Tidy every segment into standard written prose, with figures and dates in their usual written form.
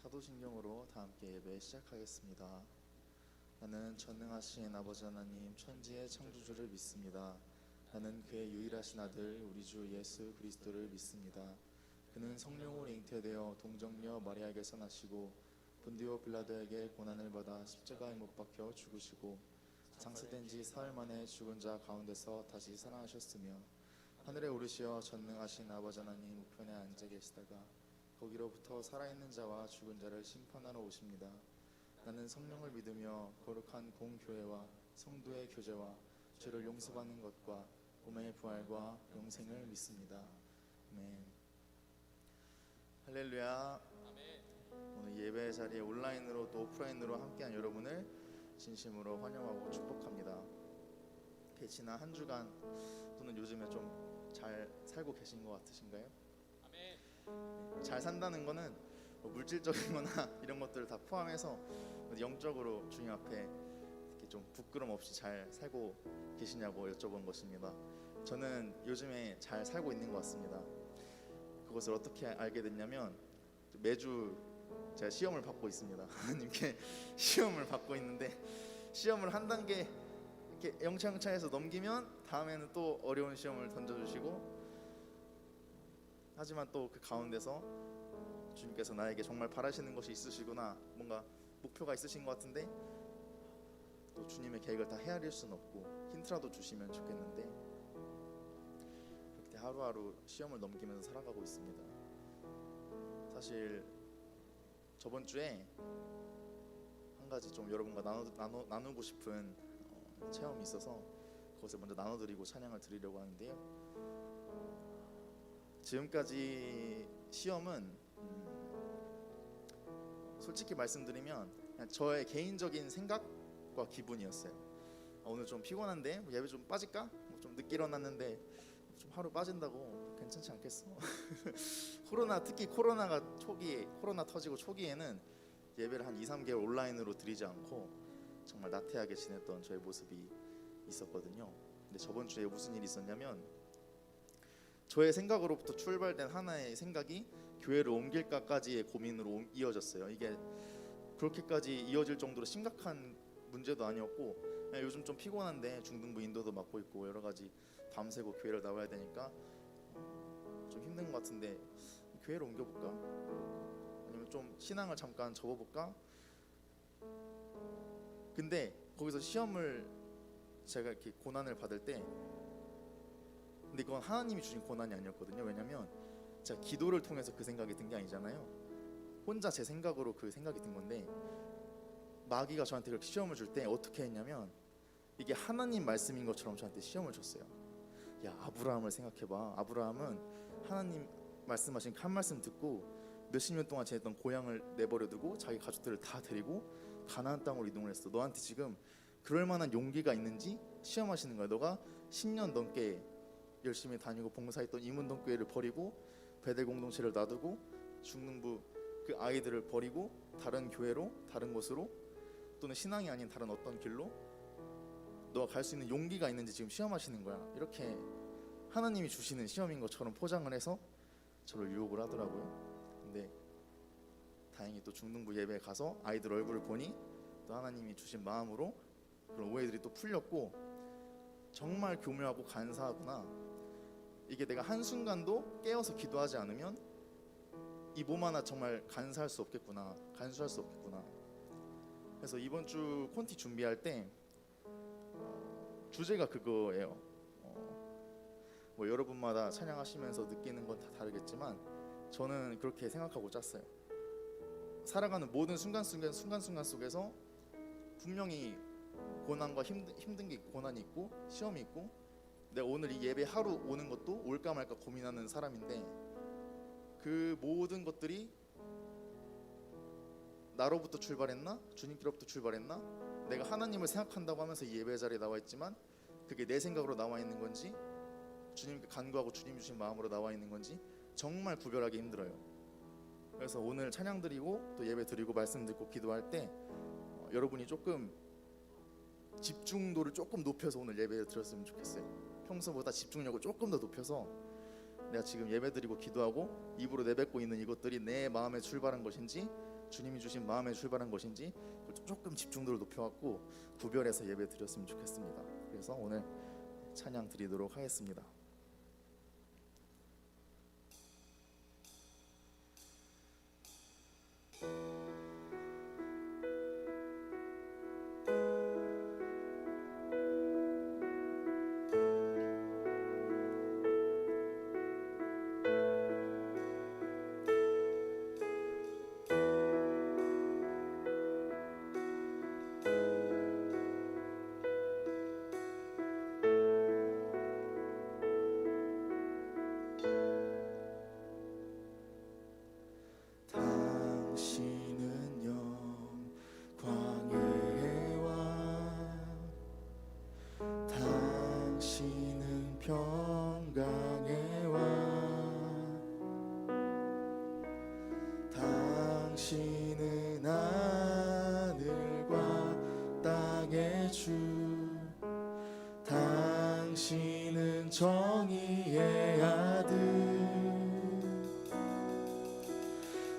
사도신경으로 다 함께 예배 시작하겠습니다. 나는 전능하신 아버지 하나님 천지의 창조주를 믿습니다. 나는 그의 유일하신 아들 우리 주 예수 그리스도를 믿습니다. 그는 성령으로 잉태되어 동정녀 마리아에게서 나시고 본디오 빌라도에게 고난을 받아 십자가에 못 박혀 죽으시고 장사된 지 사흘 만에 죽은 자 가운데서 다시 살아나셨으며 하늘에 오르시어 전능하신 아버지 하나님 우편에 앉아 계시다가 거기로부터 살아있는 자와 죽은 자를 심판하러 오십니다. 나는 성령을 믿으며 거룩한 공교회와 성도의 교제와 죄를 용서받는 것과 몸의 부활과 영생을 믿습니다. 아멘. 할렐루야. 오늘 예배 자리에 온라인으로 또 오프라인으로 함께한 여러분을 진심으로 환영하고 축복합니다. 지난 한 주간 또는 요즘에 좀 잘 살고 계신 것 같으신가요? 잘 산다는 거는 물질적인 거나 이런 것들을 다 포함해서 영적으로 주님 앞에 이렇게 좀 부끄럼 없이 잘 살고 계시냐고 여쭤본 것입니다. 저는 요즘에 잘 살고 있는 것 같습니다. 그것을 어떻게 알게 됐냐면 매주 제가 시험을 받고 있습니다. 하나님께 시험을 받고 있는데 시험을 한 단계 이렇게 영창창해서 넘기면 다음에는 또 어려운 시험을 던져주시고, 하지만 또 그 가운데서 주님께서 나에게 정말 바라시는 것이 있으시구나, 뭔가 목표가 있으신 것 같은데 또 주님의 계획을 다 헤아릴 수는 없고 힌트라도 주시면 좋겠는데 그렇게 하루하루 시험을 넘기면서 살아가고 있습니다. 사실 저번 주에 한 가지 좀 여러분과 나누고 싶은 체험이 있어서 그것을 먼저 나눠드리고 찬양을 드리려고 하는데요. 지금까지 시험은 솔직히 말씀드리면 그냥 저의 개인적인 생각과 기분이었어요. 오늘 좀 피곤한데 예배 좀 빠질까? 좀 늦게 일어났는데 좀 하루 빠진다고 괜찮지 않겠어? 특히 코로나 터지고 초기에는 예배를 한 2-3개월 온라인으로 드리지 않고 정말 나태하게 지냈던 저의 모습이 있었거든요. 근데 저번 주에 무슨 일이 있었냐면 저의 생각으로부터 출발된 하나의 생각이 교회를 옮길까까지의 고민으로 이어졌어요. 이게 그렇게까지 이어질 정도로 심각한 문제도 아니었고 그냥 요즘 좀 피곤한데 중등부 인도도 맡고 있고 여러 가지 밤새고 교회를 나와야 되니까 좀 힘든 것 같은데 교회를 옮겨볼까? 아니면 좀 신앙을 잠깐 접어볼까? 근데 거기서 시험을 제가 이렇게 고난을 받을 때, 근데 그건 하나님이 주신 고난이 아니었거든요. 왜냐면 제가 기도를 통해서 그 생각이 든 게 아니잖아요. 혼자 제 생각으로 그 생각이 든 건데, 마귀가 저한테 그렇게 시험을 줄 때 어떻게 했냐면 이게 하나님 말씀인 것처럼 저한테 시험을 줬어요. 야, 아브라함을 생각해봐. 아브라함은 하나님 말씀하신 한 말씀 듣고 몇십 년 동안 지냈던 고향을 내버려두고 자기 가족들을 다 데리고 가나안 땅으로 이동을 했어. 너한테 지금 그럴 만한 용기가 있는지 시험하시는 거야. 너가 10년 넘게 열심히 다니고 봉사했던 이문동교회를 버리고 베델 공동체를 놔두고 중등부 그 아이들을 버리고 다른 교회로, 다른 곳으로, 또는 신앙이 아닌 다른 어떤 길로 너가 갈 수 있는 용기가 있는지 지금 시험하시는 거야. 이렇게 하나님이 주시는 시험인 것처럼 포장을 해서 저를 유혹을 하더라고요. 근데 다행히 또 중등부 예배에 가서 아이들 얼굴을 보니 또 하나님이 주신 마음으로 그런 오해들이 또 풀렸고, 정말 교묘하고 간사하구나. 이게 내가 한순간도 깨어서 기도하지 않으면 이 몸 하나 정말 간수할 수 없겠구나. 그래서 이번 주 콘티 준비할 때 주제가 그거예요. 뭐 여러분마다 찬양하시면서 느끼는 건 다 다르겠지만 저는 그렇게 생각하고 짰어요. 살아가는 모든 순간순간 속에서 분명히 고난과 힘든 게 고난이 있고 시험이 있고, 내가 오늘 이 예배 하루 오는 것도 올까 말까 고민하는 사람인데 그 모든 것들이 나로부터 출발했나? 주님께로부터 출발했나? 내가 하나님을 생각한다고 하면서 이 예배 자리에 나와 있지만 그게 내 생각으로 나와 있는 건지 주님께 간구하고 주님 주신 마음으로 나와 있는 건지 정말 구별하기 힘들어요. 그래서 오늘 찬양 드리고 또 예배 드리고 말씀 듣고 기도할 때 여러분이 조금 집중도를 조금 높여서 오늘 예배 드렸으면 좋겠어요. 평소보다 집중력을 조금 더 높여서 내가 지금 예배 드리고 기도하고 입으로 내뱉고 있는 이것들이 내 마음에 출발한 것인지 주님이 주신 마음에 출발한 것인지 조금 집중도를 높여갖고 구별해서 예배 드렸으면 좋겠습니다. 그래서 오늘 찬양 드리도록 하겠습니다. 평강의 왕 당신은 하늘과 땅의 주 당신은 정의의 아들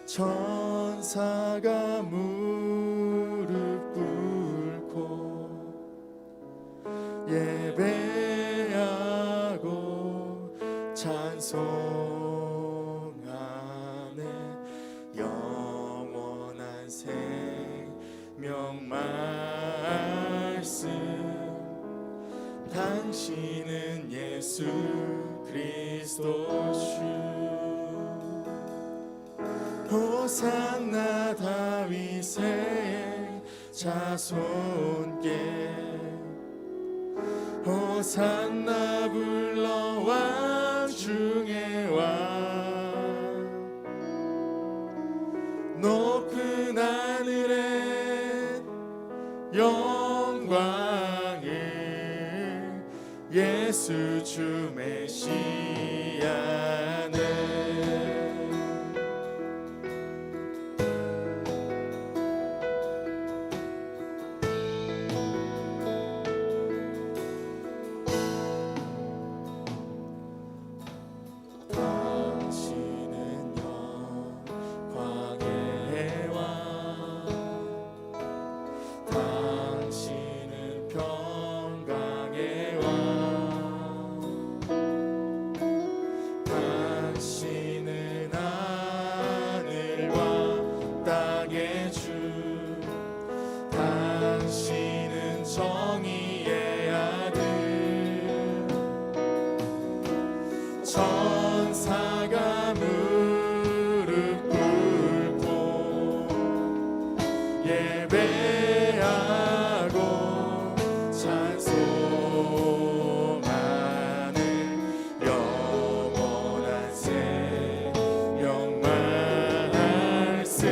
천사가 무릎 꿇고 예배하고 찬송하네 영원한 생명 말씀 당신은 예수 그리스도 주 호산나 다윗의 자손께 호산나 불러 왕 중의 왕 높은 하늘에 영광을 예수 주 메시아네 천사가 무릎 꿇고 예배하고 찬송하는 영원한 생명 말씀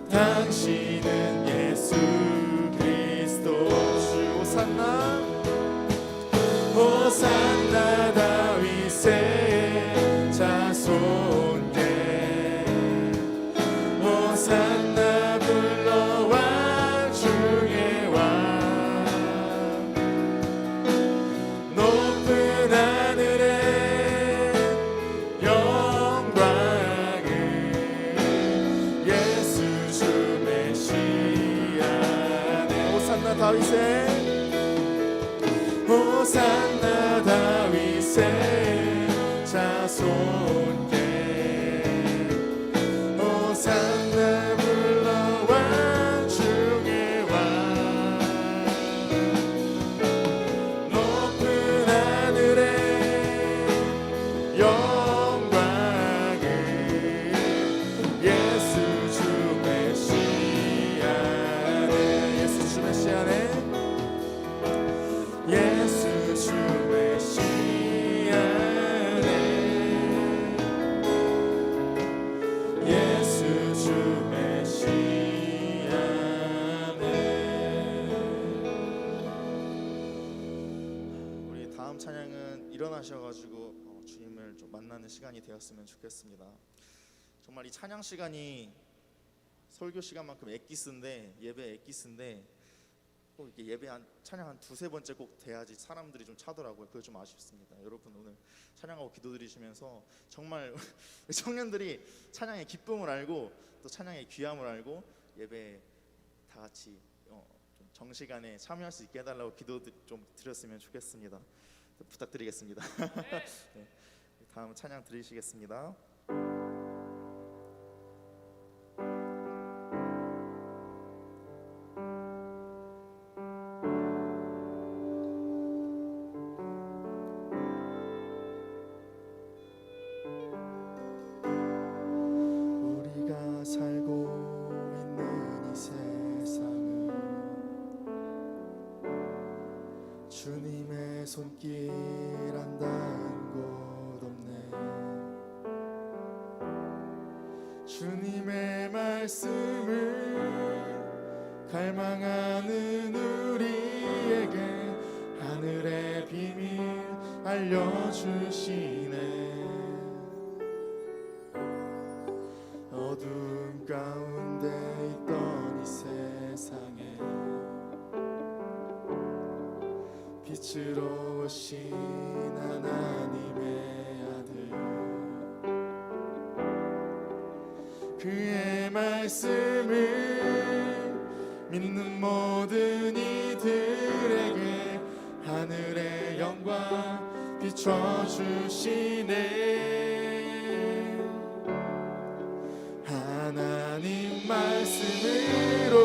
당신은 예수 그리스도 주 호산나 호산나 다윗의 자손께 호산나 불러 왕 중의 왕 높은 하늘에 영광을 예수 주 메시아네 호산나 다윗의 호산나 다윗의 자손께 호산나 불러 왕 중의 왕 높은 하늘에 영광을 예수 주 메시아네 예수 주 메시아네 예수 주 메시아네 예수 주 메시아네 우리 다음 찬양은 일어나셔가지고 주님을 좀 만나는 시간이 되었으면 좋겠습니다. 정말 이 찬양 시간이 설교 시간만큼 엑기스인데 예배 엑기스인데 꼭 이렇게 예배 찬양 한 두세 번째 꼭 돼야지 사람들이 좀 차더라고요. 그게 좀 아쉽습니다. 여러분 오늘 찬양하고 기도드리시면서 정말 우리 청년들이 찬양의 기쁨을 알고 또 찬양의 귀함을 알고 예배 다 같이 좀 정시간에 참여할 수 있게 해달라고 기도 좀 드렸으면 좋겠습니다. 부탁드리겠습니다. 네, 다음 찬양 드리시겠습니다. 우리가 살고 있는 이 세상은 주님의 손길 안 닿은 곳 없네. 주님의 말씀을 갈망하는 우리에게 하늘의 비밀 알려주시네. 어두운 가운데 있던 이 세상에 빛으로 오신 하나님의 아들, 그의 말씀을 믿는 모든 이들에게 하늘의 영광 비춰주시네. 하나님 말씀으로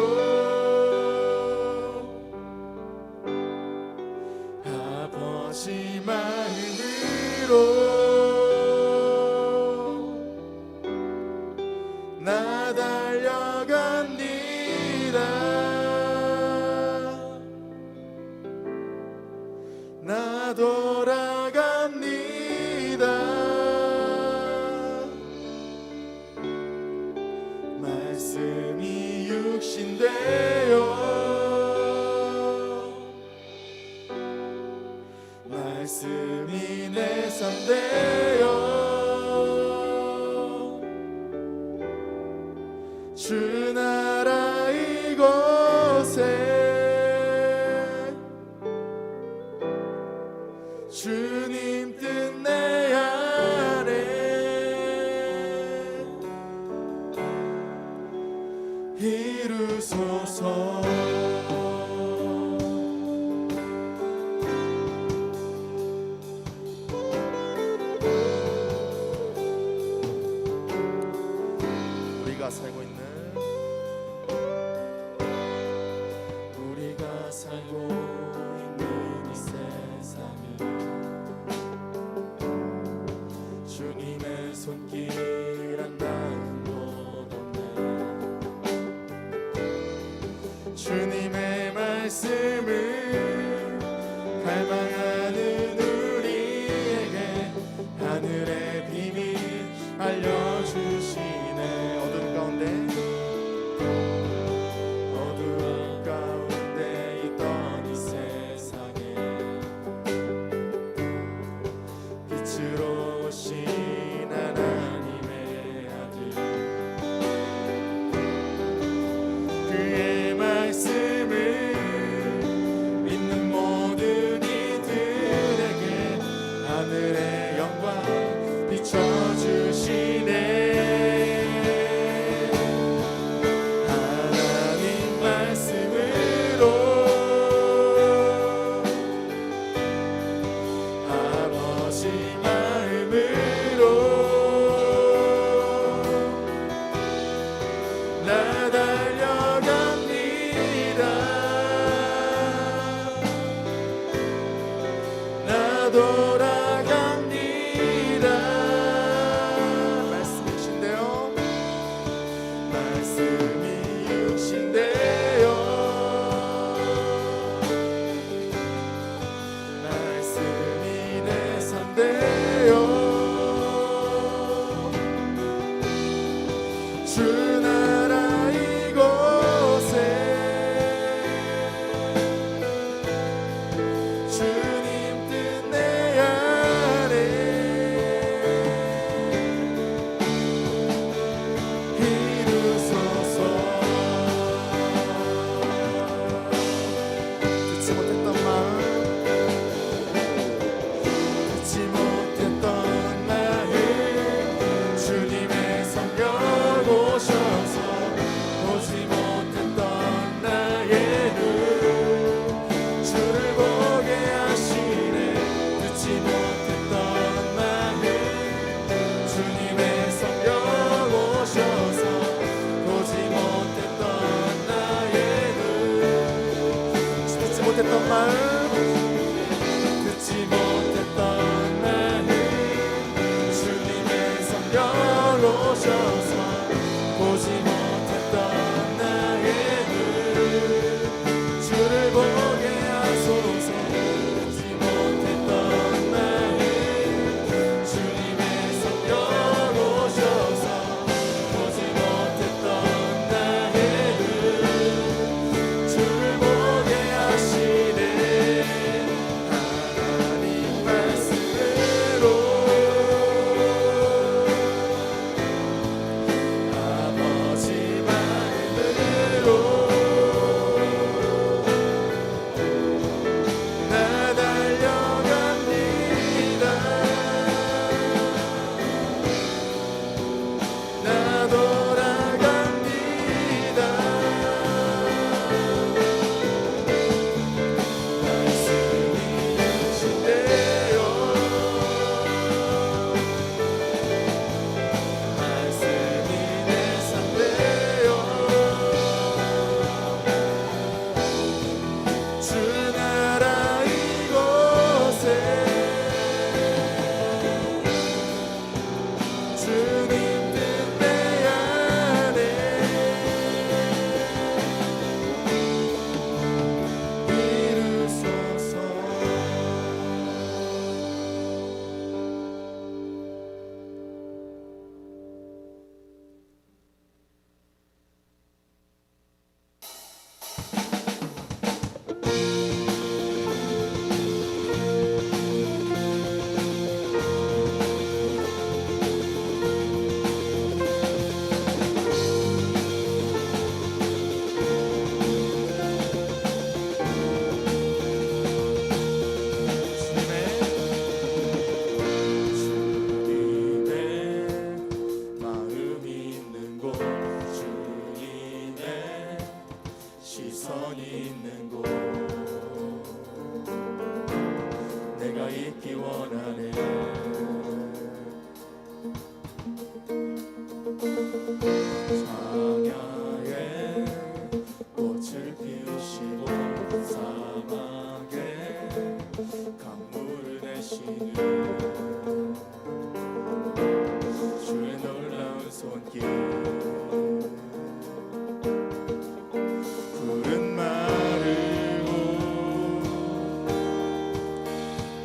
아버지 마음으로 나 달려갑니다. 나 돌아갑니다. 말씀이 육신 되어 말씀이 내 삶 되어 주 나라 이곳에 주님 뜻 내 안에 이루소서. 우리가 살고 있는 이 세상은 주님의 손길 안 닿은 곳 없네. 주님의 말씀을 갈망하는 우리에게 하늘의 비밀 알려주시네. 어둠 가운데 있던 이 세상에 빛으로 오신 하나님의 아들, 그의 말씀을 믿는 못했던 마음, 듣지 못했던 마음, 주님의 성령 오셔서 보지 못했던 나의 눈 주를 보게 하소서. 보지 못했던 마음, 주님의 성령 오셔서 보지 못했던 나의 눈 주를 보게 하시네. 하나님 말씀으로 아버지 마음으로 나 달려갑니다. 나 돌아갑니다. 말씀이 이신대요. 말씀이 내 삶대요. 주 나라 이곳에 주님 뜻 내 안에 이루소서. 주님의 마음이 있는 곳, 주님의 시선이 있는 곳 내가 있기 원하네. 광야에 꽃을 피우시고 사막에 강물을 내시는 주의 놀라운 손길, 푸른 마르고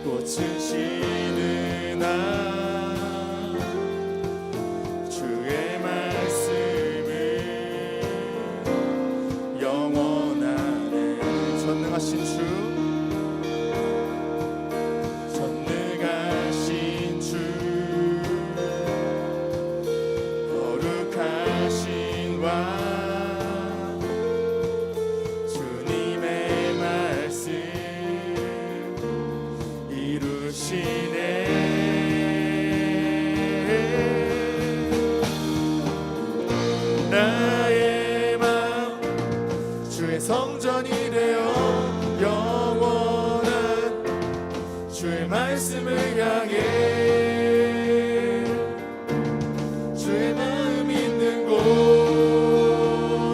꽃은 시드나 주의 말씀은 영원하네. 전능하신 주, 전능하신 주, 거룩하신 왕, 주님의 말씀 이루시네. 나의 마음 주의 성전이 되어 영원한 주의 말씀을 향해 주의 마음 있는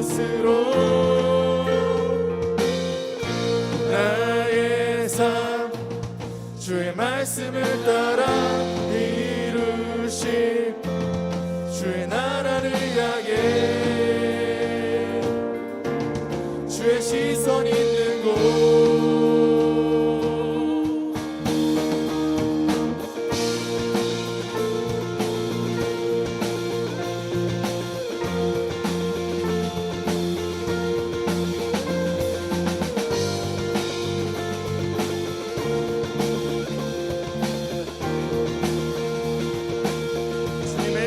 곳으로 나의 삶 주의 말씀을 따라 이루실 주의 나라를 향해 주의 시선 있는 곳. 주님의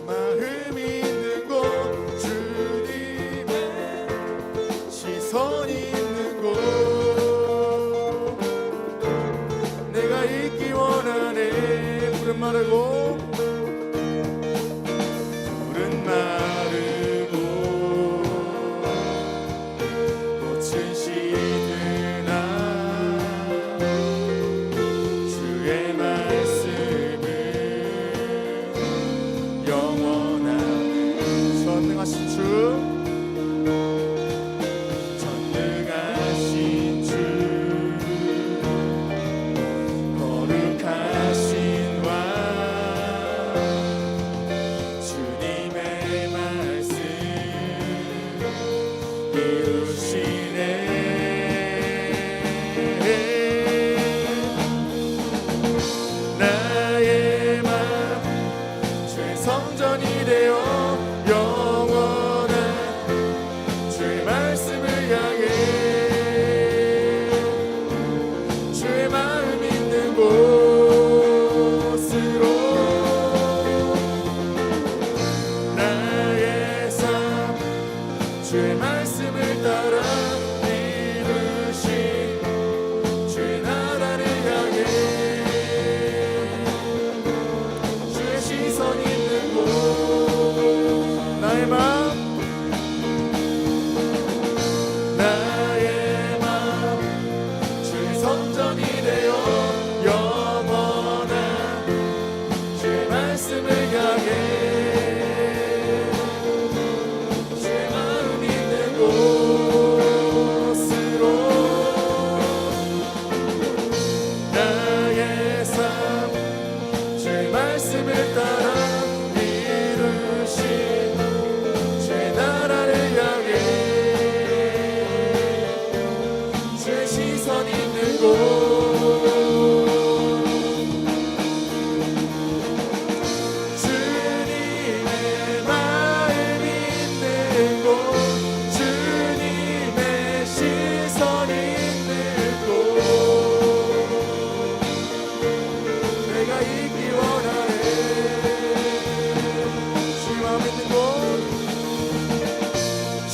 마음이 있는 전능하신 주, 전능하신 주, 거룩하신 왕, 주님의 말씀 이루시네. 나의 맘 주의 성전이 되어 영원한 주의 말씀을 향해 주의 마음 있는 곳으로 나의 삶 주의 말씀을 따라 이루신 주의 나라를 향해 주의 시선 있는 곳 나의 맘 주의 성전이 되어 영원한 주의 말씀을 향해 주의 마음 있는 곳으로 나의 삶 주의 말씀을 따라 이루신 주의 나라를 향해 주의 시선 있는 곳 주님의 마음 있는 곳 주님의 시선 있는 곳 내가 있기 원하네. 주님 마음 있는 곳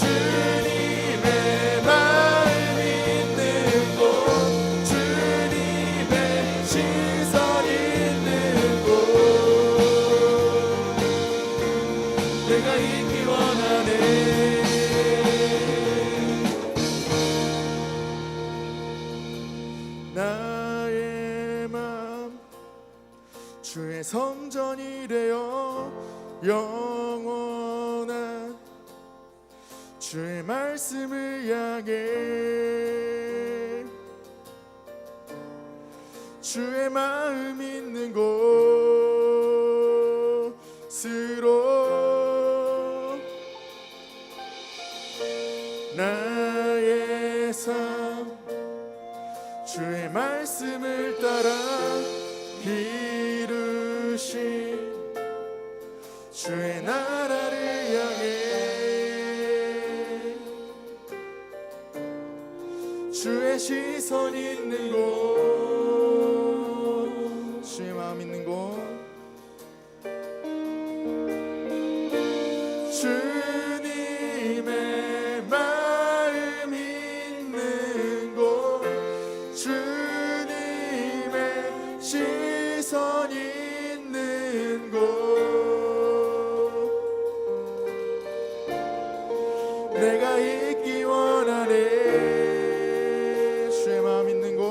주님의 마음 있는 곳 주님의 시선 있는 곳 내가 있기 원하네. 나의 맘 주의 성전이 되어 영원한 주의 말씀을 향해 주의 마음 있는 곳으로 나의 삶 주의 말씀을 따라 이루신 주의 나라를 향해 주의 시선 있는 곳 주의 마음 있는 곳 주님의 마음 있는 곳 주님의 시선 있는 곳 내가 있기 원하네. 주의 마음 있는 곳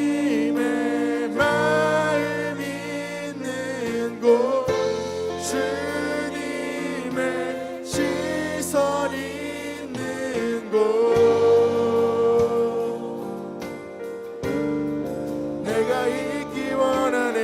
주님의 마음 있는 곳 주님의 시선 있는 곳 내가 있기 원하네.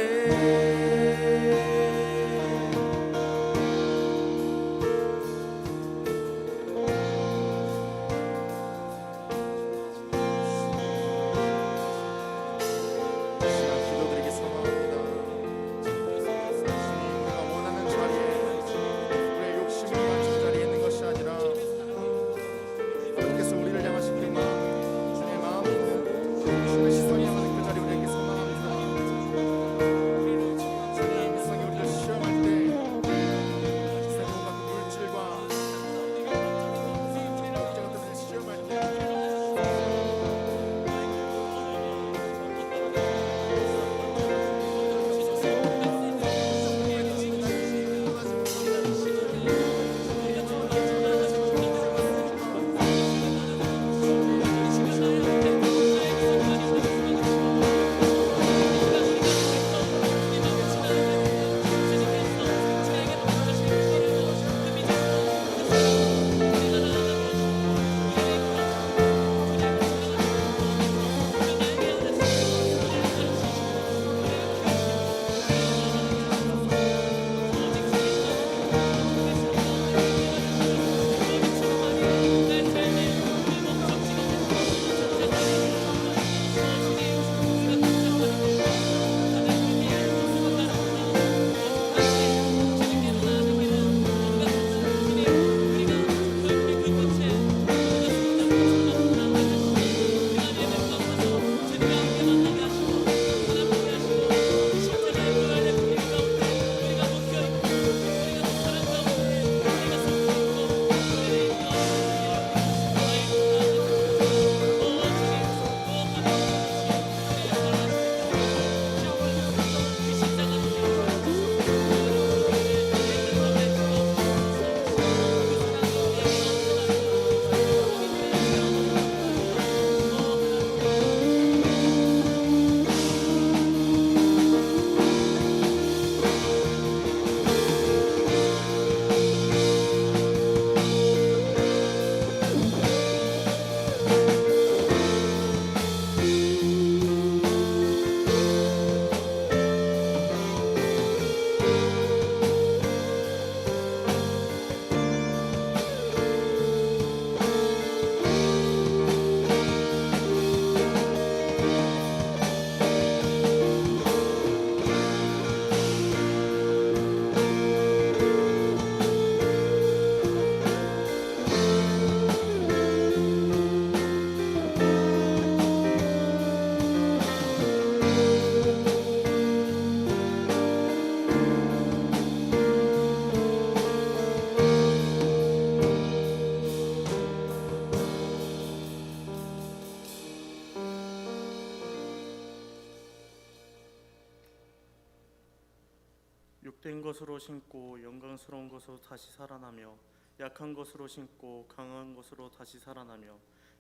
욕된 것으로 신고 영광스러운 것으로 다시 살아나며 약한 것으로 신고 강한 것으로 다시 살아나며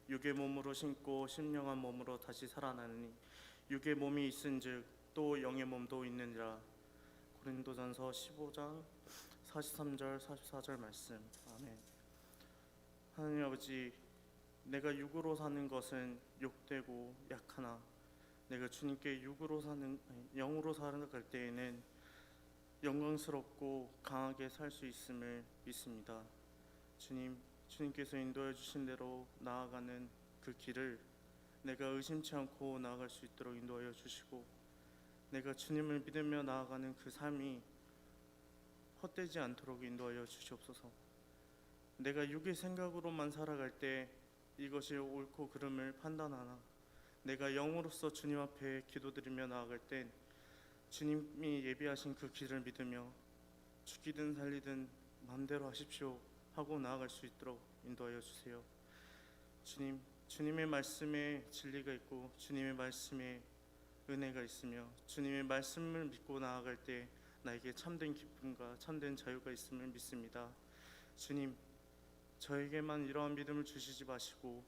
육의 몸으로 신고 신령한 몸으로 다시 살아나니 육의 몸이 있은즉 또 영의 몸도 있느니라. 고린도전서 15장 43절 44절 말씀. 아멘. 하나님 아버지, 내가 육으로 사는 것은 욕되고 약하나 내가 주님께 영으로 살아갈 때에는 영광스럽고 강하게 살 수 있음을 믿습니다. 주님께서 인도해 주신 대로 나아가는 그 길을 내가 의심치 않고 나아갈 수 있도록 인도하여 주시고, 내가 주님을 믿으며 나아가는 그 삶이 헛되지 않도록 인도하여 주시옵소서. 내가 육의 생각으로만 살아갈 때 이것이 옳고 그름을 판단하나 내가 영으로서 주님 앞에 기도드리며 나아갈 땐 주님이 예비하신 그 길을 믿으며 죽이든 살리든 마음대로 하십시오 하고 나아갈 수 있도록 인도하여 주세요. 주님의 말씀에 진리가 있고 주님의 말씀에 은혜가 있으며 주님의 말씀을 믿고 나아갈 때 나에게 참된 기쁨과 참된 자유가 있음을 믿습니다. 주님, 저에게만 이러한 믿음을 주시지 마시고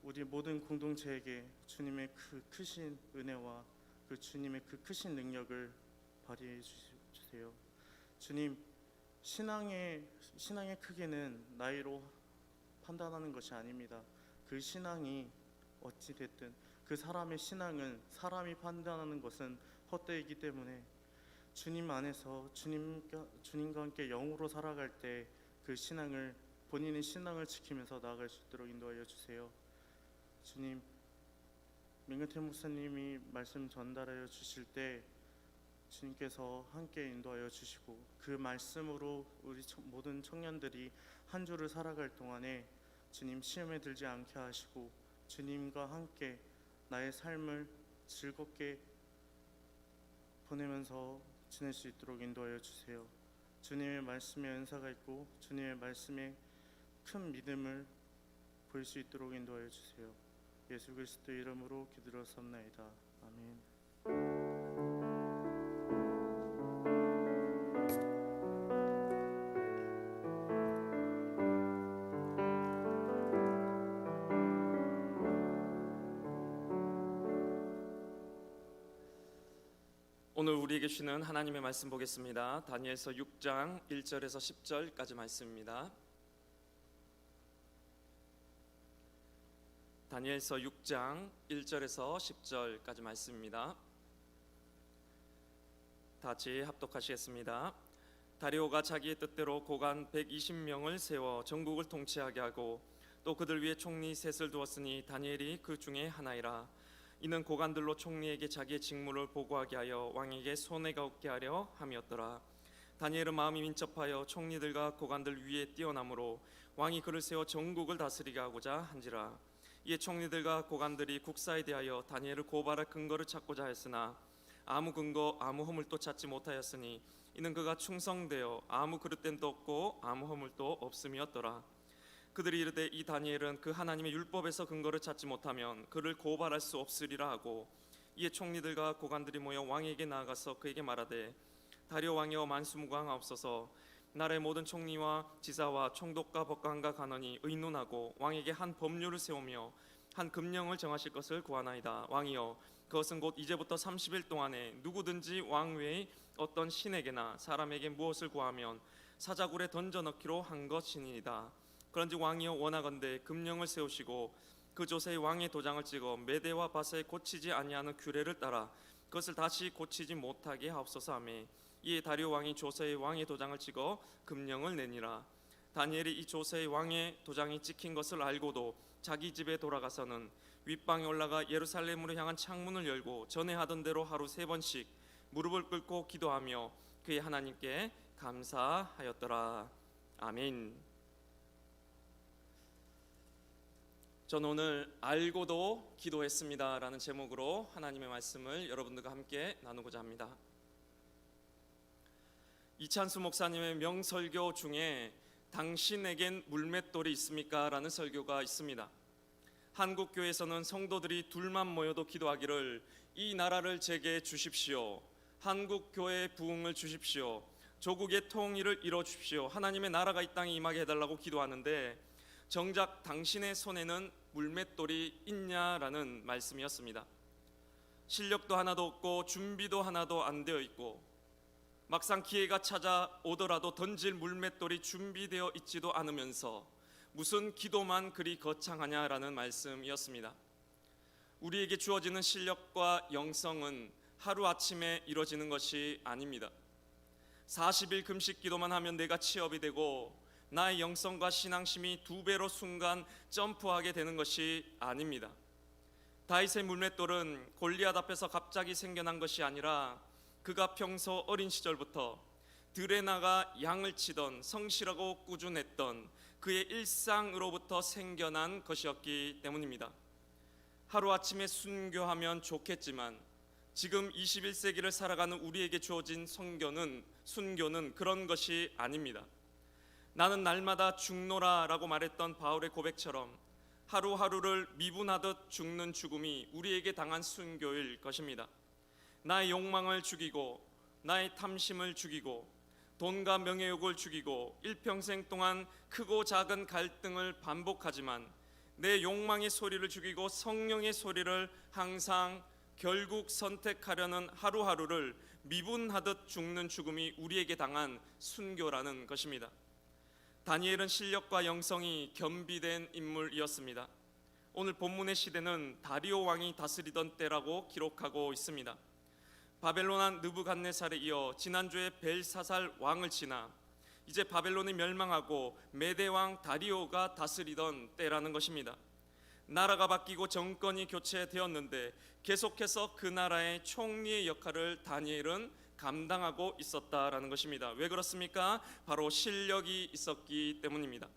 우리 모든 공동체에게 주님의 그 크신 은혜와 그 주님의 그 크신 능력을 발휘해 주세요. 주님, 신앙의 크기는 나이로 판단하는 것이 아닙니다. 그 신앙이 어찌 됐든 그 사람의 신앙은 사람이 판단하는 것은 헛되이기 때문에 주님 안에서 주님과 함께 영으로 살아갈 때 그 신앙을 본인의 신앙을 지키면서 나아갈 수 있도록 인도하여 주세요. 주님, 민근태 목사님이 말씀 전달하여 주실 때 주님께서 함께 인도하여 주시고 그 말씀으로 우리 모든 청년들이 한 주를 살아갈 동안에 주님 시험에 들지 않게 하시고 주님과 함께 나의 삶을 즐겁게 보내면서 지낼 수 있도록 인도하여 주세요. 주님의 말씀에 은사가 있고 주님의 말씀에 큰 믿음을 보일 수 있도록 인도하여 주세요. 예수 그리스도 이름으로 기도드렸사옵나이다. 아멘. 오늘 우리에게 주시는 하나님의 말씀 보겠습니다. 다니엘서 6장 1절에서 10절까지 말씀입니다. 다니엘서 6장 1절에서 10절까지 말씀입니다. 같이 합독하시겠습니다. 다리오가 자기의 뜻대로 고관 120명을 세워 전국을 통치하게 하고 또 그들 위에 총리 셋을 두었으니 다니엘이 그 중에 하나이라. 이는 고관들로 총리에게 자기의 직무를 보고하게 하여 왕에게 손해가 없게 하려 함이었더라. 다니엘은 마음이 민첩하여 총리들과 고관들 위에 뛰어나므로 왕이 그를 세워 전국을 다스리게 하고자 한지라. 이에 총리들과 고관들이 국사에 대하여 다니엘을 고발할 근거를 찾고자 했으나 아무 근거 아무 허물도 찾지 못하였으니 이는 그가 충성되어 아무 그릇됨도 없고 아무 허물도 없음이었더라. 그들이 이르되 이 다니엘은 그 하나님의 율법에서 근거를 찾지 못하면 그를 고발할 수 없으리라 하고, 이에 총리들과 고관들이 모여 왕에게 나아가서 그에게 말하되 다리오 왕이여 만수무강하옵소서. 나라의 모든 총리와 지사와 총독과 법관과 간원이 의논하고 왕에게 한 법률을 세우며 한 금령을 정하실 것을 구하나이다. 왕이여, 그것은 곧 이제부터 30일 동안에 누구든지 왕 외의 어떤 신에게나 사람에게 무엇을 구하면 사자굴에 던져 넣기로 한 것이니이다. 그런즉 왕이여 원하건대 금령을 세우시고 그 조세에 왕의 도장을 찍어 메대와 바사에 고치지 아니하는 규례를 따라 그것을 다시 고치지 못하게 하옵소서 하며, 이에 다리오 왕이 조세에 왕의 도장을 찍어 금령을 내니라. 다니엘이 이 조세에 왕의 도장이 찍힌 것을 알고도 자기 집에 돌아가서는 윗방에 올라가 예루살렘으로 향한 창문을 열고 전에 하던 대로 하루 3번씩 무릎을 꿇고 기도하며 그의 하나님께 감사하였더라. 아멘. 저는 오늘 알고도 기도했습니다 라는 제목으로 하나님의 말씀을 여러분들과 함께 나누고자 합니다. 이찬수 목사님의 명설교 중에 당신에겐 물맷돌이 있습니까? 라는 설교가 있습니다. 한국교회에서는 성도들이 둘만 모여도 기도하기를 이 나라를 제게 주십시오, 한국 교회의 부흥을 주십시오. 조국의 통일을 이뤄 주십시오. 하나님의 나라가 이 땅에 임하게 해달라고 기도하는데 정작 당신의 손에는 물맷돌이 있냐라는 말씀이었습니다. 실력도 하나도 없고 준비도 하나도 안 되어 있고 막상 기회가 찾아오더라도 던질 물맷돌이 준비되어 있지도 않으면서 무슨 기도만 그리 거창하냐라는 말씀이었습니다. 우리에게 주어지는 실력과 영성은 하루아침에 이루어지는 것이 아닙니다. 40일 금식 기도만 하면 내가 취업이 되고 나의 영성과 신앙심이 2배로 순간 점프하게 되는 것이 아닙니다. 다윗의 물맷돌은 골리앗 앞에서 갑자기 생겨난 것이 아니라 그가 평소 어린 시절부터 들에 나가 양을 치던 성실하고 꾸준했던 그의 일상으로부터 생겨난 것이었기 때문입니다. 하루아침에 순교하면 좋겠지만 지금 21세기를 살아가는 우리에게 주어진 순교는 그런 것이 아닙니다. 나는 날마다 죽노라라고 말했던 바울의 고백처럼 하루하루를 미분하듯 죽는 죽음이 우리에게 당한 순교일 것입니다. 나의 욕망을 죽이고 나의 탐심을 죽이고 돈과 명예욕을 죽이고 일평생 동안 크고 작은 갈등을 반복하지만 내 욕망의 소리를 죽이고 성령의 소리를 항상 결국 선택하려는 하루하루를 미분하듯 죽는 죽음이 우리에게 당한 순교라는 것입니다. 다니엘은 실력과 영성이 겸비된 인물이었습니다. 오늘 본문의 시대는 다리오 왕이 다스리던 때라고 기록하고 있습니다. 바벨론 왕 느부갓네살에 이어 지난주에 벨사살 왕을 지나 이제 바벨론이 멸망하고 메대 왕 다리오가 다스리던 때라는 것입니다. 나라가 바뀌고 정권이 교체되었는데 계속해서 그 나라의 총리의 역할을 다니엘은 감당하고 있었다라는 것입니다. 왜 그렇습니까? 바로 실력이 있었기 때문입니다.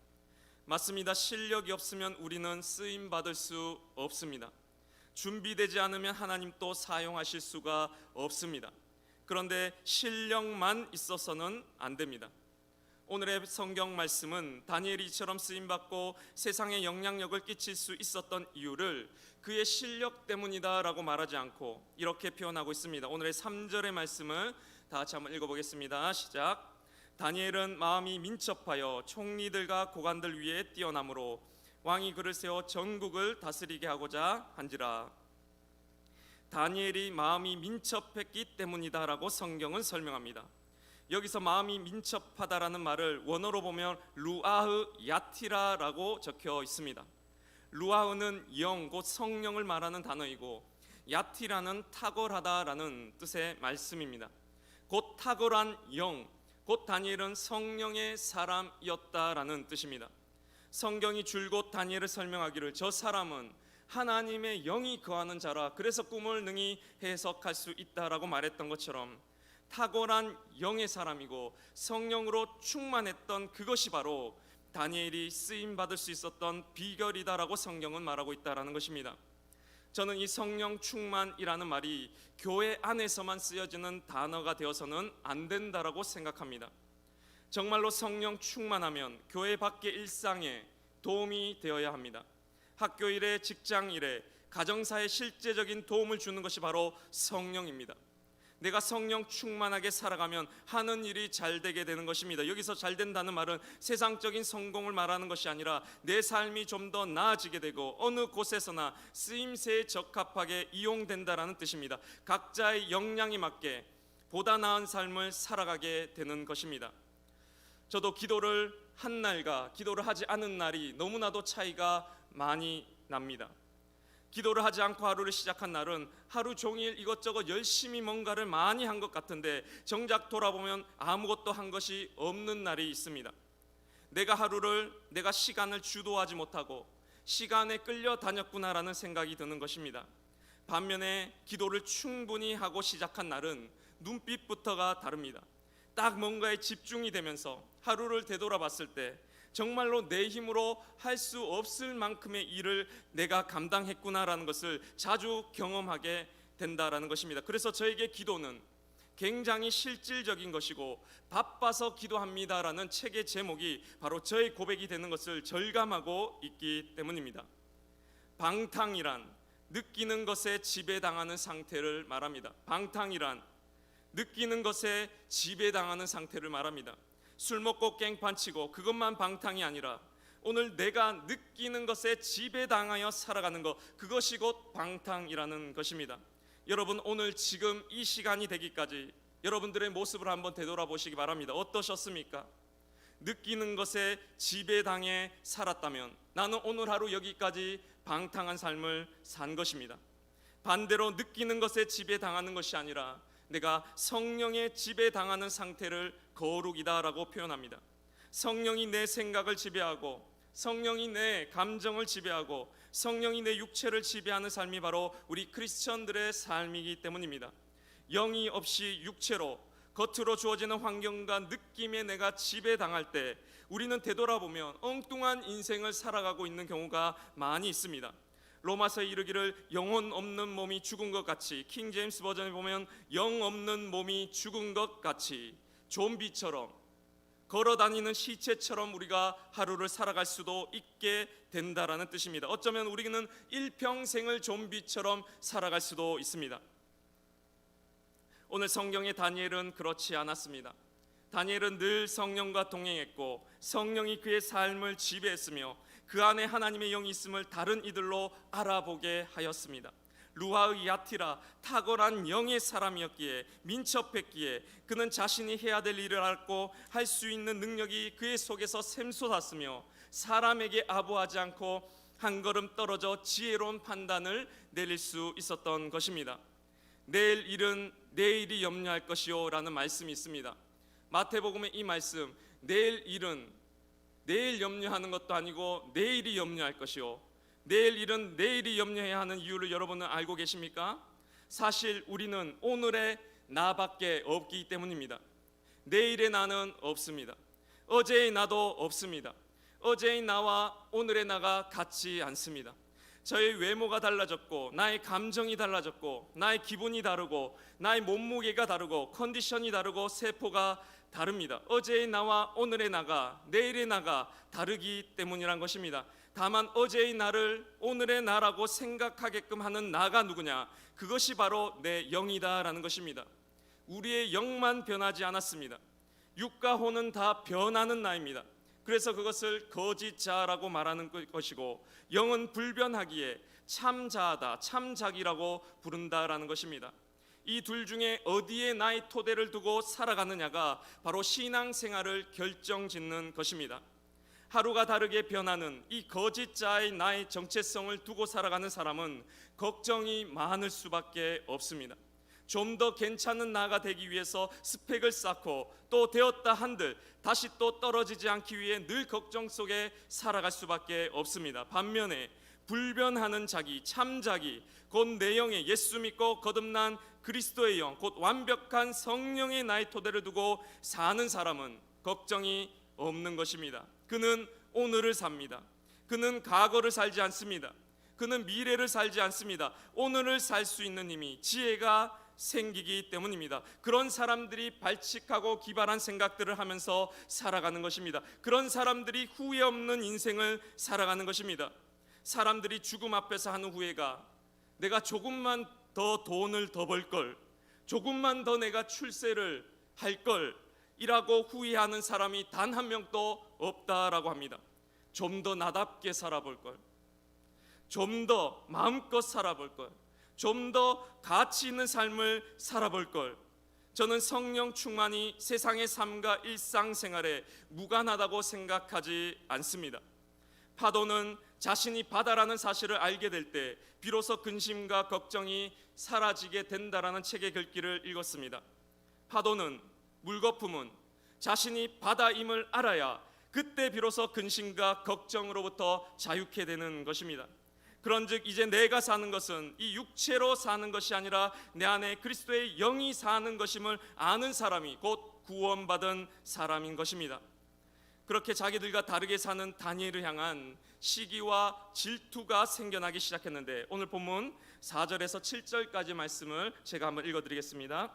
맞습니다. 실력이 없으면 우리는 쓰임 받을 수 없습니다. 준비되지 않으면 하나님 또 사용하실 수가 없습니다. 그런데 실력만 있어서는 안 됩니다. 오늘의 성경 말씀은 다니엘이 이처럼 쓰임받고 세상에 영향력을 끼칠 수 있었던 이유를 그의 실력 때문이다라고 말하지 않고 이렇게 표현하고 있습니다. 오늘의 3절의 말씀을 다 같이 한번 읽어보겠습니다. 시작. 다니엘은 마음이 민첩하여 총리들과 고관들 위에 뛰어남으로 왕이 그를 세워 전국을 다스리게 하고자 한지라. 다니엘이 마음이 민첩했기 때문이다라고 성경은 설명합니다. 여기서 마음이 민첩하다라는 말을 원어로 보면 루아흐 야티라라고 적혀 있습니다. 루아흐는 영, 곧 성령을 말하는 단어이고 야티라는 탁월하다라는 뜻의 말씀입니다. 곧 탁월한 영, 곧 다니엘은 성령의 사람이었다라는 뜻입니다. 성경이 줄곧 다니엘을 설명하기를 저 사람은 하나님의 영이 거하는 자라 그래서 꿈을 능히 해석할 수 있다라고 말했던 것처럼 탁월한 영의 사람이고 성령으로 충만했던 그것이 바로 다니엘이 쓰임 받을 수 있었던 비결이다라고 성경은 말하고 있다라는 것입니다. 저는 이 성령 충만이라는 말이 교회 안에서만 쓰여지는 단어가 되어서는 안 된다라고 생각합니다. 정말로 성령 충만하면 교회 밖의 일상에 도움이 되어야 합니다. 학교 일에, 직장 일에, 가정사에 실제적인 도움을 주는 것이 바로 성령입니다. 내가 성령 충만하게 살아가면 하는 일이 잘 되게 되는 것입니다. 여기서 잘 된다는 말은 세상적인 성공을 말하는 것이 아니라 내 삶이 좀 더 나아지게 되고 어느 곳에서나 쓰임새에 적합하게 이용된다라는 뜻입니다. 각자의 역량에 맞게 보다 나은 삶을 살아가게 되는 것입니다. 저도 기도를 한 날과 기도를 하지 않은 날이 너무나도 차이가 많이 납니다. 기도를 하지 않고 하루를 시작한 날은 하루 종일 이것저것 열심히 뭔가를 많이 한 것 같은데 정작 돌아보면 아무것도 한 것이 없는 날이 있습니다. 내가 시간을 주도하지 못하고 시간에 끌려다녔구나라는 생각이 드는 것입니다. 반면에 기도를 충분히 하고 시작한 날은 눈빛부터가 다릅니다. 딱 뭔가에 집중이 되면서 하루를 되돌아봤을 때 정말로 내 힘으로 할 수 없을 만큼의 일을 내가 감당했구나라는 것을 자주 경험하게 된다라는 것입니다. 그래서 저에게 기도는 굉장히 실질적인 것이고 바빠서 기도합니다라는 책의 제목이 바로 저의 고백이 되는 것을 절감하고 있기 때문입니다. 방탕이란 느끼는 것에 지배당하는 상태를 말합니다. 방탕이란 느끼는 것에 지배당하는 상태를 말합니다. 술 먹고 깽판 치고 그것만 방탕이 아니라 오늘 내가 느끼는 것에 지배당하여 살아가는 것, 그것이 곧 방탕이라는 것입니다. 여러분, 오늘 지금 이 시간이 되기까지 여러분들의 모습을 한번 되돌아보시기 바랍니다. 어떠셨습니까? 느끼는 것에 지배당해 살았다면 나는 오늘 하루 여기까지 방탕한 삶을 산 것입니다. 반대로 느끼는 것에 지배당하는 것이 아니라 내가 성령의 지배당하는 상태를 거룩이다라고 표현합니다. 성령이 내 생각을 지배하고 성령이 내 감정을 지배하고 성령이 내 육체를 지배하는 삶이 바로 우리 크리스천들의 삶이기 때문입니다. 영이 없이 육체로 겉으로 주어지는 환경과 느낌에 내가 지배당할 때 우리는 되돌아보면 엉뚱한 인생을 살아가고 있는 경우가 많이 있습니다. 로마서에 이르기를 영혼 없는 몸이 죽은 것 같이, 킹 제임스 버전에 보면 영 없는 몸이 죽은 것 같이 좀비처럼 걸어다니는 시체처럼 우리가 하루를 살아갈 수도 있게 된다라는 뜻입니다. 어쩌면 우리는 일평생을 좀비처럼 살아갈 수도 있습니다. 오늘 성경의 다니엘은 그렇지 않았습니다. 다니엘은 늘 성령과 동행했고 성령이 그의 삶을 지배했으며 그 안에 하나님의 영이 있음을 다른 이들로 알아보게 하였습니다. 루하의 야티라, 탁월한 영의 사람이었기에, 민첩했기에 그는 자신이 해야 될 일을 알고 할 수 있는 능력이 그의 속에서 샘솟았으며 사람에게 아부하지 않고 한 걸음 떨어져 지혜로운 판단을 내릴 수 있었던 것입니다. 내일 일은 내일이 염려할 것이요 라는 말씀이 있습니다. 마태복음의 이 말씀, 내일 일은 내일 염려하는 것도 아니고 내일이 염려할 것이요, 내일 일은 내일이 염려해야 하는 이유를 여러분은 알고 계십니까? 사실 우리는 오늘의 나밖에 없기 때문입니다. 내일의 나는 없습니다. 어제의 나도 없습니다. 어제의 나와 오늘의 나가 같지 않습니다. 저의 외모가 달라졌고 나의 감정이 달라졌고 나의 기분이 다르고 나의 몸무게가 다르고 컨디션이 다르고 세포가 다릅니다. 어제의 나와 오늘의 나가, 내일의 나가 다르기 때문이란 것입니다. 다만 어제의 나를 오늘의 나라고 생각하게끔 하는 나가 누구냐? 그것이 바로 내 영이다라는 것입니다. 우리의 영만 변하지 않았습니다. 육과 혼은 다 변하는 나입니다. 그래서 그것을 거짓자라고 말하는 것이고 영은 불변하기에 참자하다, 참자기라고 부른다라는 것입니다. 이 둘 중에 어디에 나의 토대를 두고 살아가느냐가 바로 신앙생활을 결정짓는 것입니다. 하루가 다르게 변하는 이 거짓자의 나의 정체성을 두고 살아가는 사람은 걱정이 많을 수밖에 없습니다. 좀 더 괜찮은 나가 되기 위해서 스펙을 쌓고 또 되었다 한들 다시 또 떨어지지 않기 위해 늘 걱정 속에 살아갈 수밖에 없습니다. 반면에 불변하는 자기, 참자기, 곧 내 영에 예수 믿고 거듭난 그리스도의 영, 곧 완벽한 성령의 나의 토대를 두고 사는 사람은 걱정이 없는 것입니다. 그는 오늘을 삽니다. 그는 과거를 살지 않습니다. 그는 미래를 살지 않습니다. 오늘을 살 수 있는 힘이, 지혜가 생기기 때문입니다. 그런 사람들이 발칙하고 기발한 생각들을 하면서 살아가는 것입니다. 그런 사람들이 후회 없는 인생을 살아가는 것입니다. 사람들이 죽음 앞에서 하는 후회가 내가 조금만 더 돈을 더 벌 걸, 조금만 더 내가 출세를 할 걸 이라고 후회하는 사람이 단 한 명도 없다라고 합니다. 좀 더 나답게 살아볼 걸, 좀 더 마음껏 살아볼 걸, 좀 더 가치 있는 삶을 살아볼 걸. 저는 성령 충만이 세상의 삶과 일상생활에 무관하다고 생각하지 않습니다. 파도는 자신이 바다라는 사실을 알게 될 때 비로소 근심과 걱정이 사라지게 된다라는 책의 글귀를 읽었습니다. 파도는, 물거품은 자신이 바다임을 알아야 그때 비로소 근심과 걱정으로부터 자유케 되는 것입니다. 그런즉 이제 내가 사는 것은 이 육체로 사는 것이 아니라 내 안에 그리스도의 영이 사는 것임을 아는 사람이 곧 구원받은 사람인 것입니다. 그렇게 자기들과 다르게 사는 다니엘을 향한 시기와 질투가 생겨나기 시작했는데 오늘 본문 4절에서 7절까지 말씀을 제가 한번 읽어드리겠습니다.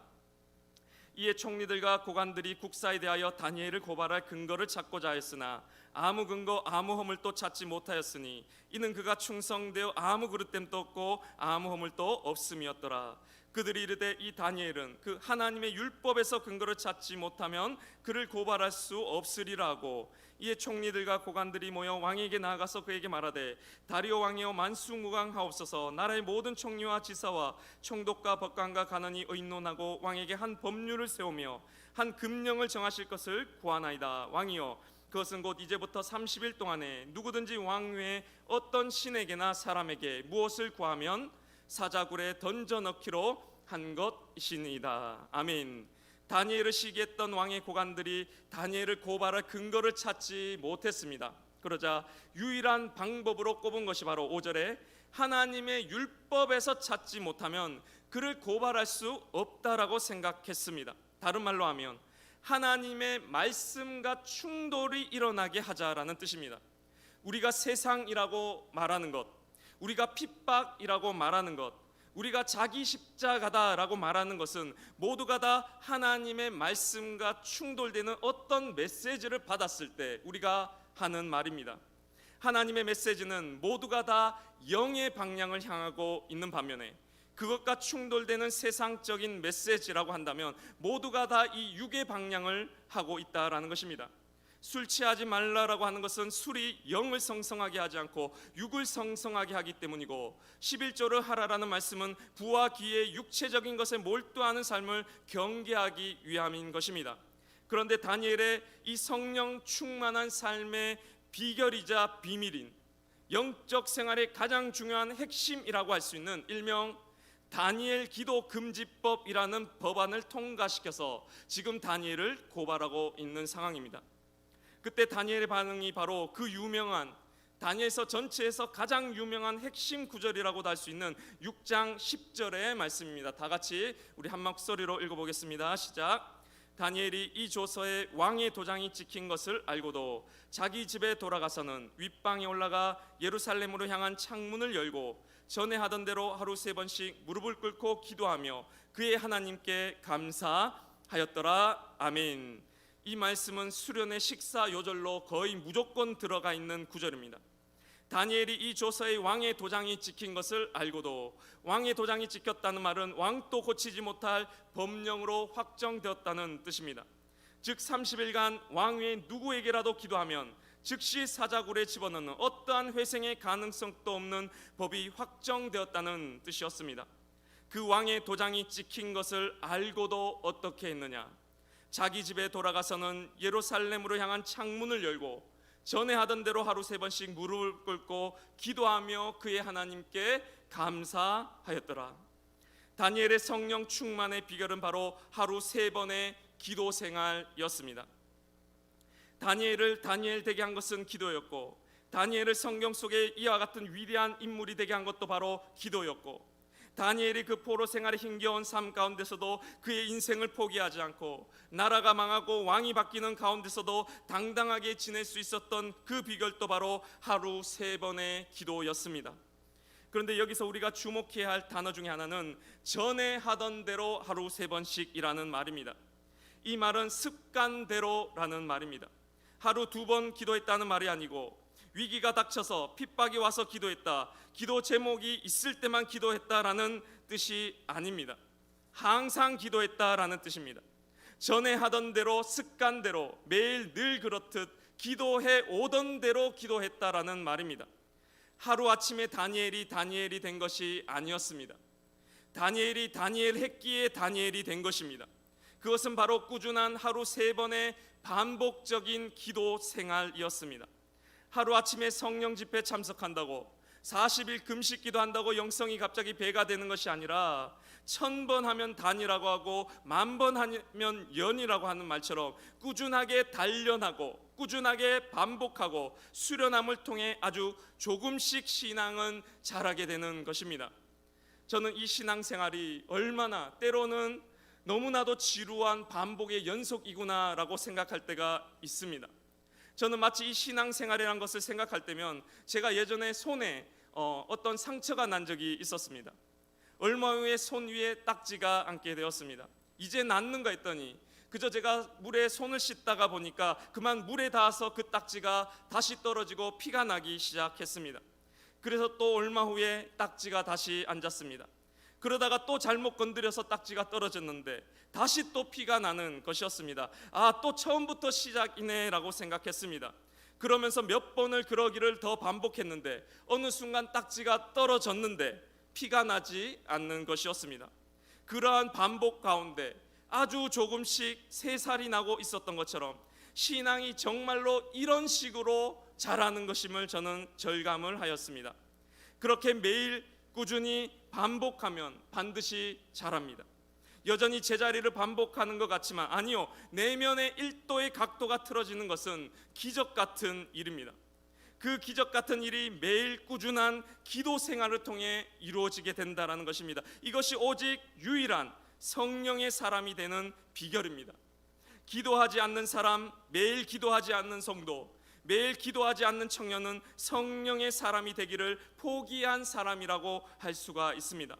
이에 총리들과 고관들이 국사에 대하여 다니엘을 고발할 근거를 찾고자 했으나 아무 근거 아무 허물도 찾지 못하였으니 이는 그가 충성되어 아무 그릇됨도 없고 아무 허물도 없음이었더라. 그들이 이르되 이 다니엘은 그 하나님의 율법에서 근거를 찾지 못하면 그를 고발할 수 없으리라 하고, 이에 총리들과 고관들이 모여 왕에게 나아가서 그에게 말하되 다리오 왕이여 만수무강하옵소서. 나라의 모든 총리와 지사와 총독과 법관과 간원이 의논하고 왕에게 한 법률을 세우며 한 금령을 정하실 것을 구하나이다. 왕이여 그것은 곧 이제부터 30일 동안에 누구든지 왕 외에 어떤 신에게나 사람에게 무엇을 구하면 사자굴에 던져 넣기로 한 것이니이다. 아멘. 다니엘을 시기했던 왕의 고관들이 다니엘을 고발할 근거를 찾지 못했습니다. 그러자 유일한 방법으로 꼽은 것이 바로 5절에 하나님의 율법에서 찾지 못하면 그를 고발할 수 없다라고 생각했습니다. 다른 말로 하면 하나님의 말씀과 충돌이 일어나게 하자라는 뜻입니다. 우리가 세상이라고 말하는 것, 우리가 핍박이라고 말하는 것, 우리가 자기 십자가다라고 말하는 것은 모두가 다 하나님의 말씀과 충돌되는 어떤 메시지를 받았을 때 우리가 하는 말입니다. 하나님의 메시지는 모두가 다 영의 방향을 향하고 있는 반면에 그것과 충돌되는 세상적인 메시지라고 한다면 모두가 다 이 육의 방향을 하고 있다라는 것입니다. 술 취하지 말라라고 하는 것은 술이 영을 성성하게 하지 않고 육을 성성하게 하기 때문이고, 11조를 하라라는 말씀은 부와 기의 육체적인 것에 몰두하는 삶을 경계하기 위함인 것입니다. 그런데 다니엘의 이 성령 충만한 삶의 비결이자 비밀인 영적 생활의 가장 중요한 핵심이라고 할 수 있는 일명 다니엘 기도 금지법이라는 법안을 통과시켜서 지금 다니엘을 고발하고 있는 상황입니다. 그때 다니엘의 반응이 바로 그 유명한 다니엘서 전체에서 가장 유명한 핵심 구절이라고도 할 수 있는 6장 10절의 말씀입니다. 다 같이 우리 한 목소리로 읽어보겠습니다. 시작. 다니엘이 이 조서에 왕의 도장이 찍힌 것을 알고도 자기 집에 돌아가서는 윗방에 올라가 예루살렘으로 향한 창문을 열고 전에 하던 대로 하루 3번씩 무릎을 꿇고 기도하며 그의 하나님께 감사하였더라. 아멘. 이 말씀은 수련의 식사 요절로 거의 무조건 들어가 있는 구절입니다. 다니엘이 이 조서에 왕의 도장이 찍힌 것을 알고도, 왕의 도장이 찍혔다는 말은 왕도 고치지 못할 법령으로 확정되었다는 뜻입니다. 즉 30일간 왕 외에 누구에게라도 기도하면 즉시 사자굴에 집어넣는 어떠한 회생의 가능성도 없는 법이 확정되었다는 뜻이었습니다. 그 왕의 도장이 찍힌 것을 알고도 어떻게 했느냐? 자기 집에 돌아가서는 예루살렘으로 향한 창문을 열고 전에 하던 대로 하루 3번씩 무릎을 꿇고 기도하며 그의 하나님께 감사하였더라. 다니엘의 성령 충만의 비결은 바로 하루 3번의 기도 생활이었습니다. 다니엘을 다니엘 되게 한 것은 기도였고, 다니엘을 성경 속에 이와 같은 위대한 인물이 되게 한 것도 바로 기도였고, 다니엘이 그 포로 생활의 힘겨운 삶 가운데서도 그의 인생을 포기하지 않고 나라가 망하고 왕이 바뀌는 가운데서도 당당하게 지낼 수 있었던 그 비결도 바로 하루 3번의 기도였습니다. 그런데 여기서 우리가 주목해야 할 단어 중에 하나는 전에 하던 대로 하루 3번씩이라는 말입니다. 이 말은 습관대로라는 말입니다. 하루 2번 기도했다는 말이 아니고, 위기가 닥쳐서 핍박이 와서 기도했다, 기도 제목이 있을 때만 기도했다라는 뜻이 아닙니다. 항상 기도했다라는 뜻입니다. 전에 하던 대로 습관대로 매일 늘 그렇듯 기도해 오던 대로 기도했다라는 말입니다. 하루아침에 다니엘이 된 것이 아니었습니다. 다니엘이 다니엘 했기에 다니엘이 된 것입니다. 그것은 바로 꾸준한 하루 3번의 반복적인 기도 생활이었습니다. 하루아침에 성령 집회 참석한다고 40일 금식 기도한다고 영성이 갑자기 배가 되는 것이 아니라 1000번 하면 단이라고 하고 10,000번 하면 연이라고 하는 말처럼 꾸준하게 단련하고 꾸준하게 반복하고 수련함을 통해 아주 조금씩 신앙은 자라게 되는 것입니다. 저는 이 신앙생활이 얼마나 때로는 너무나도 지루한 반복의 연속이구나라고 생각할 때가 있습니다. 저는 마치 이 신앙생활이라는 것을 생각할 때면 제가 예전에 손에 어떤 상처가 난 적이 있었습니다. 얼마 후에 손 위에 딱지가 앉게 되었습니다. 이제 낫는가 했더니 그저 제가 물에 손을 씻다가 보니까 그만 물에 닿아서 그 딱지가 다시 떨어지고 피가 나기 시작했습니다. 그래서 또 얼마 후에 딱지가 다시 앉았습니다. 그러다가 또 잘못 건드려서 딱지가 떨어졌는데 다시 또 피가 나는 것이었습니다. 아, 또 처음부터 시작이네라고 생각했습니다. 그러면서 몇 번을 그러기를 더 반복했는데 어느 순간 딱지가 떨어졌는데 피가 나지 않는 것이었습니다. 그러한 반복 가운데 아주 조금씩 새살이 나고 있었던 것처럼 신앙이 정말로 이런 식으로 자라는 것임을 저는 절감을 하였습니다. 그렇게 매일 꾸준히 반복하면 반드시 자랍니다. 여전히 제자리를 반복하는 것 같지만 아니요, 내면의 1도의 각도가 틀어지는 것은 기적 같은 일입니다. 그 기적 같은 일이 매일 꾸준한 기도 생활을 통해 이루어지게 된다는 것입니다. 이것이 오직 유일한 성령의 사람이 되는 비결입니다. 기도하지 않는 사람, 매일 기도하지 않는 성도, 매일 기도하지 않는 청년은 성령의 사람이 되기를 포기한 사람이라고 할 수가 있습니다.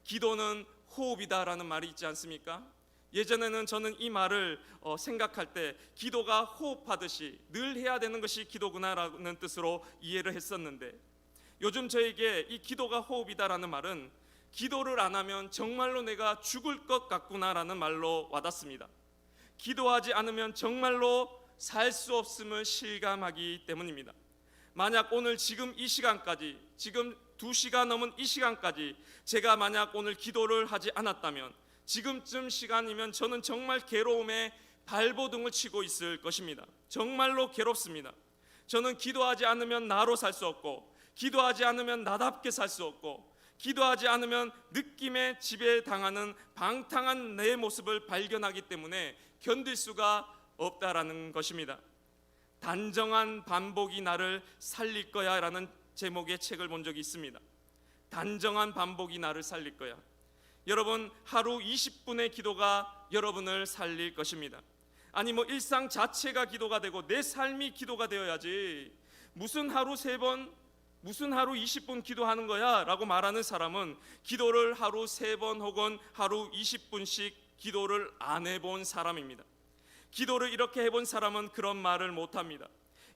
기도는 호흡이다라는 말이 있지 않습니까? 예전에는 저는 이 말을 생각할 때 기도가 호흡하듯이 늘 해야 되는 것이 기도구나라는 뜻으로 이해를 했었는데, 요즘 저에게 이 기도가 호흡이다라는 말은 기도를 안 하면 정말로 내가 죽을 것 같구나라는 말로 와닿습니다. 기도하지 않으면 정말로 살 수 없음을 실감하기 때문입니다. 만약 오늘 지금 이 시간까지, 지금 2시가 넘은 이 시간까지 제가 만약 오늘 기도를 하지 않았다면 지금쯤 시간이면 저는 정말 괴로움에 발버둥을 치고 있을 것입니다. 정말로 괴롭습니다. 저는 기도하지 않으면 나로 살 수 없고, 기도하지 않으면 나답게 살 수 없고, 기도하지 않으면 느낌에 지배당하는 방탕한 내 모습을 발견하기 때문에 견딜 수가 없다라는 것입니다. 단정한 반복이 나를 살릴 거야 라는 제목의 책을 본 적이 있습니다. 단정한 반복이 나를 살릴 거야. 여러분, 하루 20분의 기도가 여러분을 살릴 것입니다. 아니 일상 자체가 기도가 되고 내 삶이 기도가 되어야지 무슨 하루 3번, 무슨 하루 20분 기도하는 거야 라고 말하는 사람은 기도를 하루 3번 혹은 하루 20분씩 기도를 안 해본 사람입니다. 기도를 이렇게 해본 사람은 그런 말을 못합니다.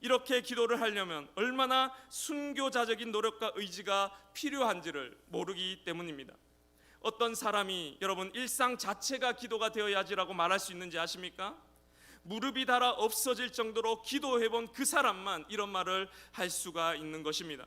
이렇게 기도를 하려면 얼마나 순교자적인 노력과 의지가 필요한지를 모르기 때문입니다. 어떤 사람이 여러분 일상 자체가 기도가 되어야지라고 말할 수 있는지 아십니까? 무릎이 닳아 없어질 정도로 기도해본 그 사람만 이런 말을 할 수가 있는 것입니다.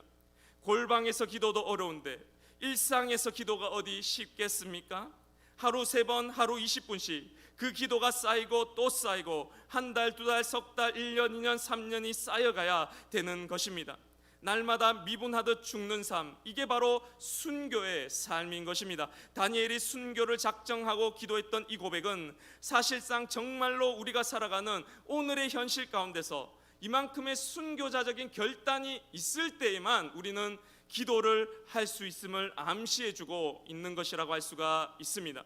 골방에서 기도도 어려운데 일상에서 기도가 어디 쉽겠습니까? 하루 3번, 하루 20분씩 그 기도가 쌓이고 또 쌓이고 한 달, 2달, 석 달, 1년, 2년, 3년이 쌓여가야 되는 것입니다. 날마다 미분하듯 죽는 삶, 이게 바로 순교의 삶인 것입니다. 다니엘이 순교를 작정하고 기도했던 이 고백은 사실상 정말로 우리가 살아가는 오늘의 현실 가운데서 이만큼의 순교자적인 결단이 있을 때에만 우리는 기도를 할 수 있음을 암시해주고 있는 것이라고 할 수가 있습니다.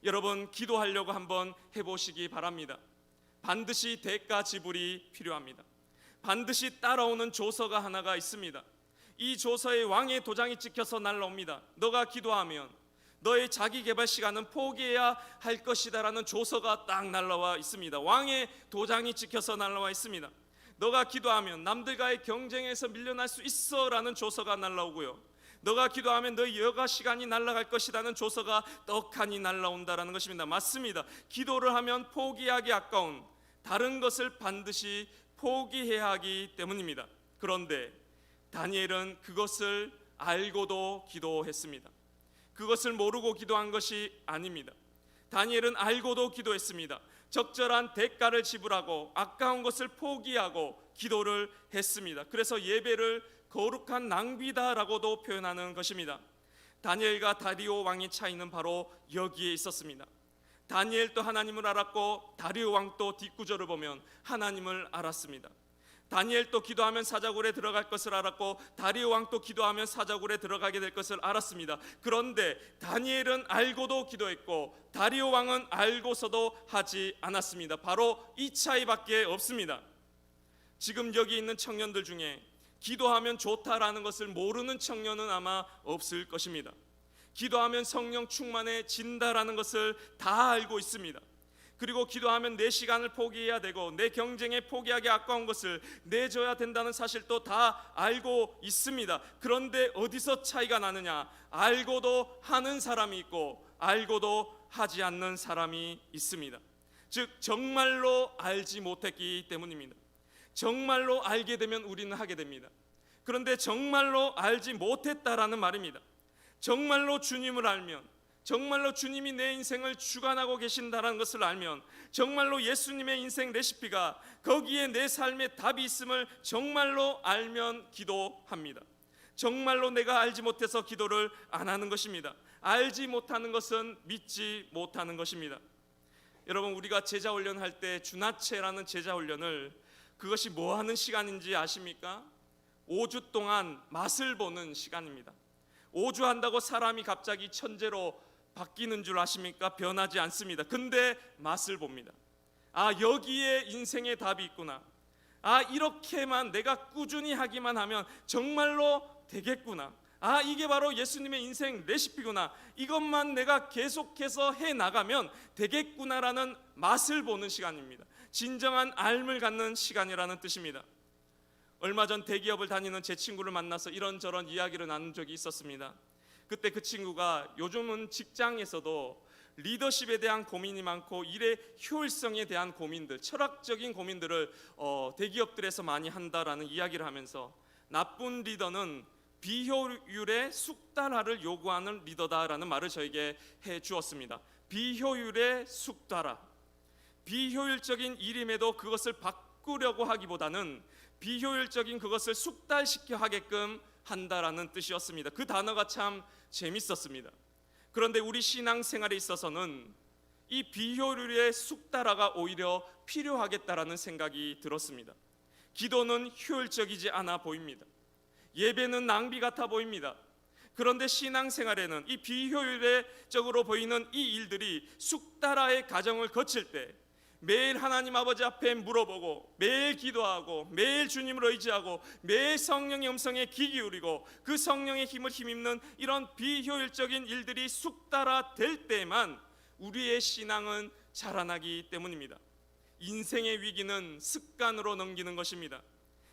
여러분, 기도하려고 한번 해보시기 바랍니다. 반드시 대가 지불이 필요합니다. 반드시 따라오는 조서가 하나가 있습니다. 이 조서에 왕의 도장이 찍혀서 날라옵니다. 너가 기도하면 너의 자기 개발 시간은 포기해야 할 것이다 라는 조서가 딱 날라와 있습니다. 왕의 도장이 찍혀서 날라와 있습니다. 너가 기도하면 남들과의 경쟁에서 밀려날 수 있어 라는 조서가 날라오고요, 너가 기도하면 너의 여가 시간이 날아갈 것이라는 조서가 떡하니 날라온다라는 것입니다. 맞습니다. 기도를 하면 포기하기 아까운 다른 것을 반드시 포기해야 하기 때문입니다. 그런데 다니엘은 그것을 알고도 기도했습니다. 그것을 모르고 기도한 것이 아닙니다. 다니엘은 알고도 기도했습니다. 적절한 대가를 지불하고 아까운 것을 포기하고 기도를 했습니다. 그래서 예배를 거룩한 낭비다라고도 표현하는 것입니다. 다니엘과 다리오 왕의 차이는 바로 여기에 있었습니다. 다니엘도 하나님을 알았고 다리오 왕도 뒷구절을 보면 하나님을 알았습니다. 다니엘도 기도하면 사자굴에 들어갈 것을 알았고 다리오 왕도 기도하면 사자굴에 들어가게 될 것을 알았습니다. 그런데 다니엘은 알고도 기도했고 다리오 왕은 알고서도 하지 않았습니다. 바로 이 차이밖에 없습니다. 지금 여기 있는 청년들 중에 기도하면 좋다라는 것을 모르는 청년은 아마 없을 것입니다. 기도하면 성령 충만해진다라는 것을 다 알고 있습니다. 그리고 기도하면 내 시간을 포기해야 되고 내 경쟁에 포기하기 아까운 것을 내줘야 된다는 사실도 다 알고 있습니다. 그런데 어디서 차이가 나느냐? 알고도 하는 사람이 있고 알고도 하지 않는 사람이 있습니다. 즉 정말로 알지 못했기 때문입니다. 정말로 알게 되면 우리는 하게 됩니다. 그런데 정말로 알지 못했다라는 말입니다. 정말로 주님을 알면, 정말로 주님이 내 인생을 주관하고 계신다는 것을 알면, 정말로 예수님의 인생 레시피가 거기에 내 삶의 답이 있음을 정말로 알면 기도합니다. 정말로 내가 알지 못해서 기도를 안 하는 것입니다. 알지 못하는 것은 믿지 못하는 것입니다. 여러분, 우리가 제자훈련할 때 주나체라는 제자훈련을, 그것이 뭐 하는 시간인지 아십니까? 5주 동안 맛을 보는 시간입니다. 5주 한다고 사람이 갑자기 천재로 바뀌는 줄 아십니까? 변하지 않습니다. 근데 맛을 봅니다. 아, 여기에 인생의 답이 있구나. 아, 이렇게만 내가 꾸준히 하기만 하면 정말로 되겠구나. 아, 이게 바로 예수님의 인생 레시피구나. 이것만 내가 계속해서 해나가면 되겠구나라는 맛을 보는 시간입니다. 진정한 알을 갖는 시간이라는 뜻입니다. 얼마 전 대기업을 다니는 제 친구를 만나서 이런저런 이야기를 나눈 적이 있었습니다. 그때 그 친구가 요즘은 직장에서도 리더십에 대한 고민이 많고 일의 효율성에 대한 고민들, 철학적인 고민들을 대기업들에서 많이 한다라는 이야기를 하면서 나쁜 리더는 비효율의 숙달화를 요구하는 리더다라는 말을 저에게 해 주었습니다. 비효율의 숙달화, 비효율적인 일임에도 그것을 바꾸려고 하기보다는 비효율적인 그것을 숙달시켜 하게끔 한다라는 뜻이었습니다. 그 단어가 참 재밌었습니다. 그런데 우리 신앙생활에 있어서는 이 비효율의 숙달화가 오히려 필요하겠다라는 생각이 들었습니다. 기도는 효율적이지 않아 보입니다. 예배는 낭비 같아 보입니다. 그런데 신앙생활에는 이 비효율적으로 보이는 이 일들이 숙달화의 과정을 거칠 때 매일 하나님 아버지 앞에 물어보고 매일 기도하고 매일 주님을 의지하고 매일 성령의 음성에 귀 기울이고 그 성령의 힘을 힘입는 이런 비효율적인 일들이 숙달화될 때만 우리의 신앙은 자라나기 때문입니다. 인생의 위기는 습관으로 넘기는 것입니다.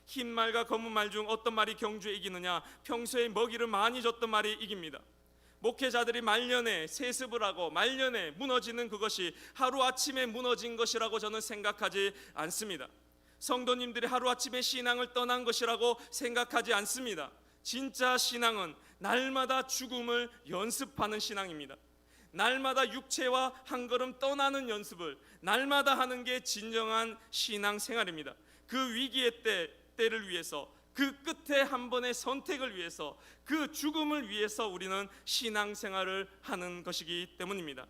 흰 말과 검은 말 중 어떤 말이 경주에 이기느냐? 평소에 먹이를 많이 줬던 말이 이깁니다. 목회자들이 말년에 세습을 하고 말년에 무너지는 그것이 하루아침에 무너진 것이라고 저는 생각하지 않습니다. 성도님들이 하루아침에 신앙을 떠난 것이라고 생각하지 않습니다. 진짜 신앙은 날마다 죽음을 연습하는 신앙입니다. 날마다 육체와 한 걸음 떠나는 연습을 날마다 하는 게 진정한 신앙생활입니다. 그 위기의 때를 위해서, 그 끝에 한 번의 선택을 위해서, 그 죽음을 위해서 우리는 신앙생활을 하는 것이기 때문입니다.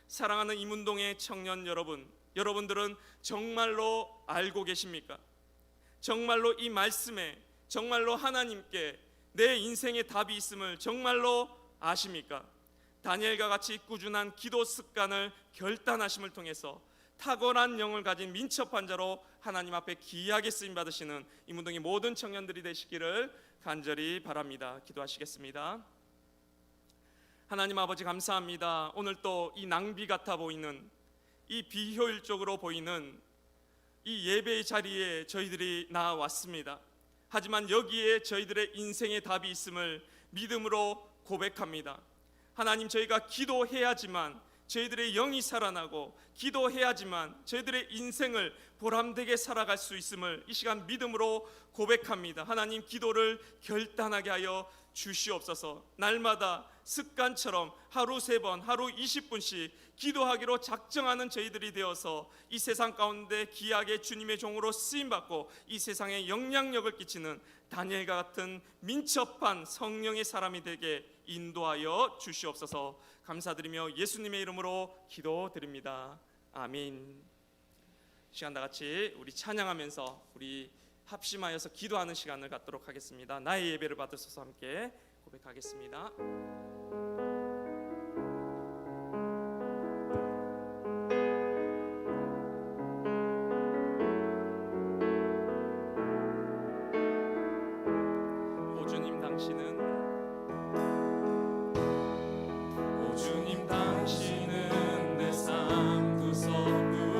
사랑하는 이문동의 청년 여러분, 여러분들은 정말로 알고 계십니까? 정말로 이 말씀에, 정말로 하나님께 내 인생의 답이 있음을 정말로 아십니까? 다니엘과 같이 꾸준한 기도 습관을 결단하심을 통해서 탁월한 영을 가진 민첩한 자로 하나님 앞에 귀하게 쓰임 받으시는 이문동의 모든 청년들이 되시기를 간절히 바랍니다. 기도하시겠습니다. 하나님 아버지, 감사합니다. 오늘 또 이 낭비 같아 보이는, 이 비효율적으로 보이는 이 예배의 자리에 저희들이 나왔습니다. 하지만 여기에 저희들의 인생의 답이 있음을 믿음으로 고백합니다. 하나님, 저희가 기도해야지만 저희들의 영이 살아나고 기도해야지만 저희들의 인생을 보람되게 살아갈 수 있음을 이 시간 믿음으로 고백합니다. 하나님, 기도를 결단하게 하여 주시옵소서. 날마다 습관처럼 하루 3번, 하루 20분씩 기도하기로 작정하는 저희들이 되어서 이 세상 가운데 귀하게 주님의 종으로 쓰임받고 이 세상에 영향력을 끼치는 다니엘과 같은 민첩한 성령의 사람이 되게 인도하여 주시옵소서. 감사드리며 예수님의 이름으로 기도드립니다. 아멘. 시간 다 같이 우리 찬양하면서 우리 합심하여서 기도하는 시간을 갖도록 하겠습니다. 나의 예배를 받으소서 함께 고백하겠습니다. 오 주님, 당신은 내 삶 구석구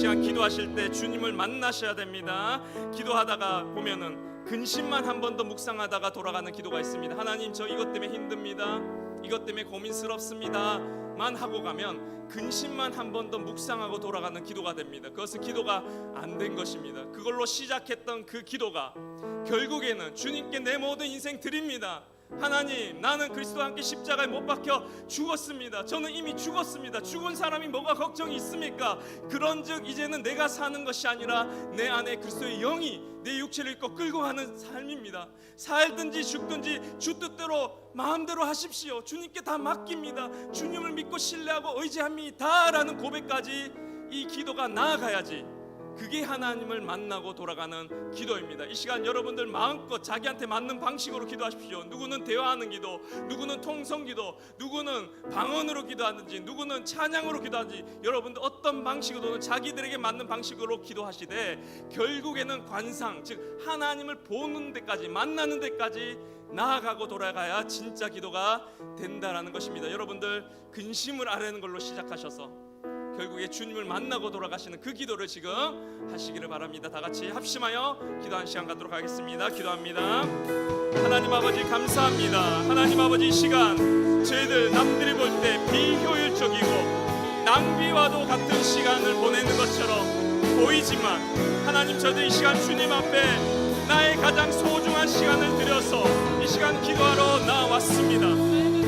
시간 기도하실 때 주님을 만나셔야 됩니다. 기도하다가 보면은 근심만 한 번 더 묵상하다가 돌아가는 기도가 있습니다. 하나님, 저 이것 때문에 힘듭니다, 이것 때문에 고민스럽습니다 만 하고 가면 근심만 한 번 더 묵상하고 돌아가는 기도가 됩니다. 그것은 기도가 안 된 것입니다. 그걸로 시작했던 그 기도가 결국에는 주님께 내 모든 인생 드립니다. 하나님, 나는 그리스도와 함께 십자가에 못 박혀 죽었습니다. 저는 이미 죽었습니다. 죽은 사람이 뭐가 걱정이 있습니까? 그런즉 이제는 내가 사는 것이 아니라 내 안에 그리스도의 영이 내 육체를 입고 끌고 가는 삶입니다. 살든지 죽든지 주 뜻대로 마음대로 하십시오. 주님께 다 맡깁니다. 주님을 믿고 신뢰하고 의지합니다 라는 고백까지 이 기도가 나아가야지 그게 하나님을 만나고 돌아가는 기도입니다. 이 시간 여러분들 마음껏 자기한테 맞는 방식으로 기도하십시오. 누구는 대화하는 기도, 누구는 통성 기도, 누구는 방언으로 기도하든지, 누구는 찬양으로 기도하든지, 여러분들 어떤 방식으로든 자기들에게 맞는 방식으로 기도하시되 결국에는 관상, 즉 하나님을 보는 데까지, 만나는 데까지 나아가고 돌아가야 진짜 기도가 된다라는 것입니다. 여러분들 근심을 아뢰는 걸로 시작하셔서 결국에 주님을 만나고 돌아가시는 그 기도를 지금 하시기를 바랍니다. 다 같이 합심하여 기도하는 시간 갖도록 하겠습니다. 기도합니다. 하나님 아버지, 감사합니다. 하나님 아버지, 이 시간 저희들 남들이 볼 때 비효율적이고 낭비와도 같은 시간을 보내는 것처럼 보이지만 하나님, 저희들 이 시간 주님 앞에 나의 가장 소중한 시간을 들여서 이 시간 기도하러 나왔습니다.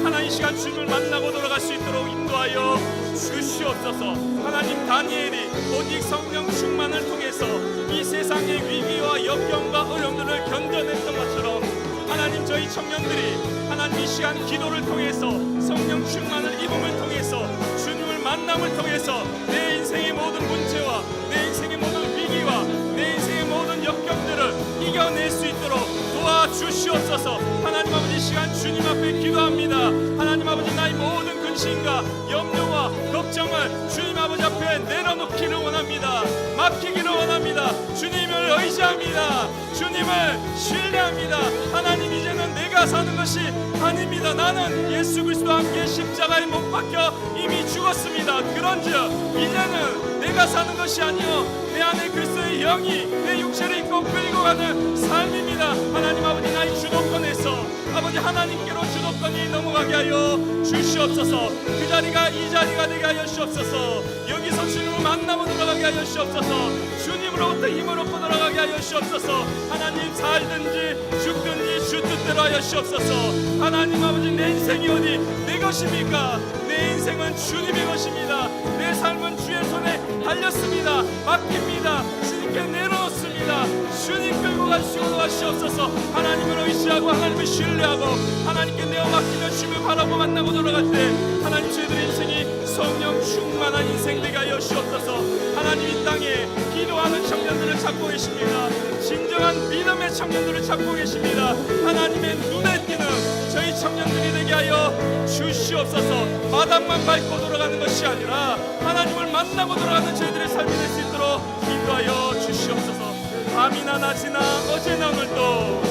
하나님, 이 시간 주님을 만나고 돌아갈 수 있도록 인도하여 주시옵소서. 하나님, 다니엘이 오직 성령 충만을 통해서 이 세상의 위기와 역경과 어려움들을 견뎌냈던 것처럼 하나님, 저희 청년들이 하나님 이 시간 기도를 통해서 성령 충만을 입음을 통해서 주님을 만남을 통해서 내 인생의 모든 문제와 내 인생의 모든 위기와 내 인생의 모든 역경들을 이겨낼 수 있도록 도와주시옵소서. 하나님 아버지, 이 시간 주님 앞에 기도합니다. 하나님 아버지, 나의 모든 근심과 염려와 걱정을 주님 아버지 앞에 내려놓기를 원합니다. 맡기기를 원합니다. 주님을 의지합니다. 주님을 신뢰합니다. 하나님, 이제는 내가 사는 것이 아닙니다. 나는 예수 그리스도와 함께 십자가에 못 박혀 이미 죽었습니다. 그런즉 이제는 내가 사는 것이 아니요 내 안에 그리스도의 영이 내 육체를 입고 끌고 가는 삶입니다. 하나님 아버지, 나의 주도권에서 아버지 하나님께로 주도권이 넘어가게 하여 주시옵소서. 그 자리가 이 자리가 되게 하여 주시옵소서. 여기서 주님을 만나고 돌아가게 하여 주시옵소서. 주님으로부터 힘을 얻고 돌아가게 하여 주시옵소서. 하나님, 살든지 죽든지 주 뜻대로 하여 주시옵소서. 하나님 아버지, 내 인생이 어디 내 것입니까? 내 인생은 주님의 것입니다. 내 삶은 주의 손에 달렸습니다. 맡깁니다. 주님께 내려놓습니다. 주님 끌고 가시고 도와주시옵소서. 하나님을 의지하고 하나님을 신뢰하고 하나님께 내어 맡기며 주님을 바라고 만나고 돌아갈 때 하나님, 저희들의 인생이 성령 충만한 인생 되게 하여 주시옵소서. 하나님, 이 땅에 기도하는 청년들을 찾고 계십니다. 진정한 믿음의 청년들을 찾고 계십니다. 하나님의 눈에 띄는 저희 청년들이 되게 하여 주시옵소서. 마당만 밟고 돌아가는 것이 아니라 하나님을 만나고 돌아가는 저희들의 삶이 될 수 있도록 인도하여 주시옵소서. 밤이나 낮이나 어제나 오늘도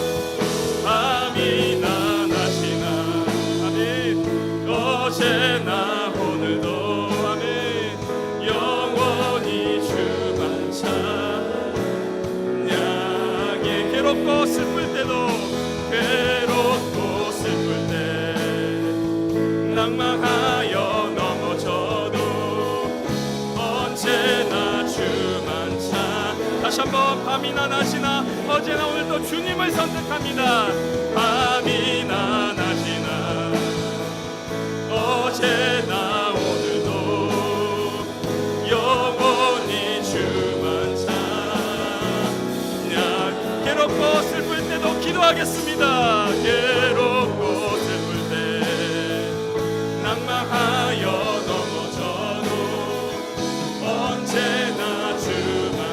밤이나 낮이나 아멘 어제나 오늘도 아멘 영원히 주만 찬양해. 괴롭고 슬플 때도 괴롭고 슬플 때 낭망하여 넘어져도 언제나 주만 찬. 다시 한번 밤이나 낮이나 어제나 오늘도 주님을 선택합니다. 밤이나 낮이나 어제나 오늘도 영원히 주만 찬양. 괴롭고 슬플 때도 기도하겠습니다. 괴롭고 슬플 때 낭망하여 넘어져도 언제나 주만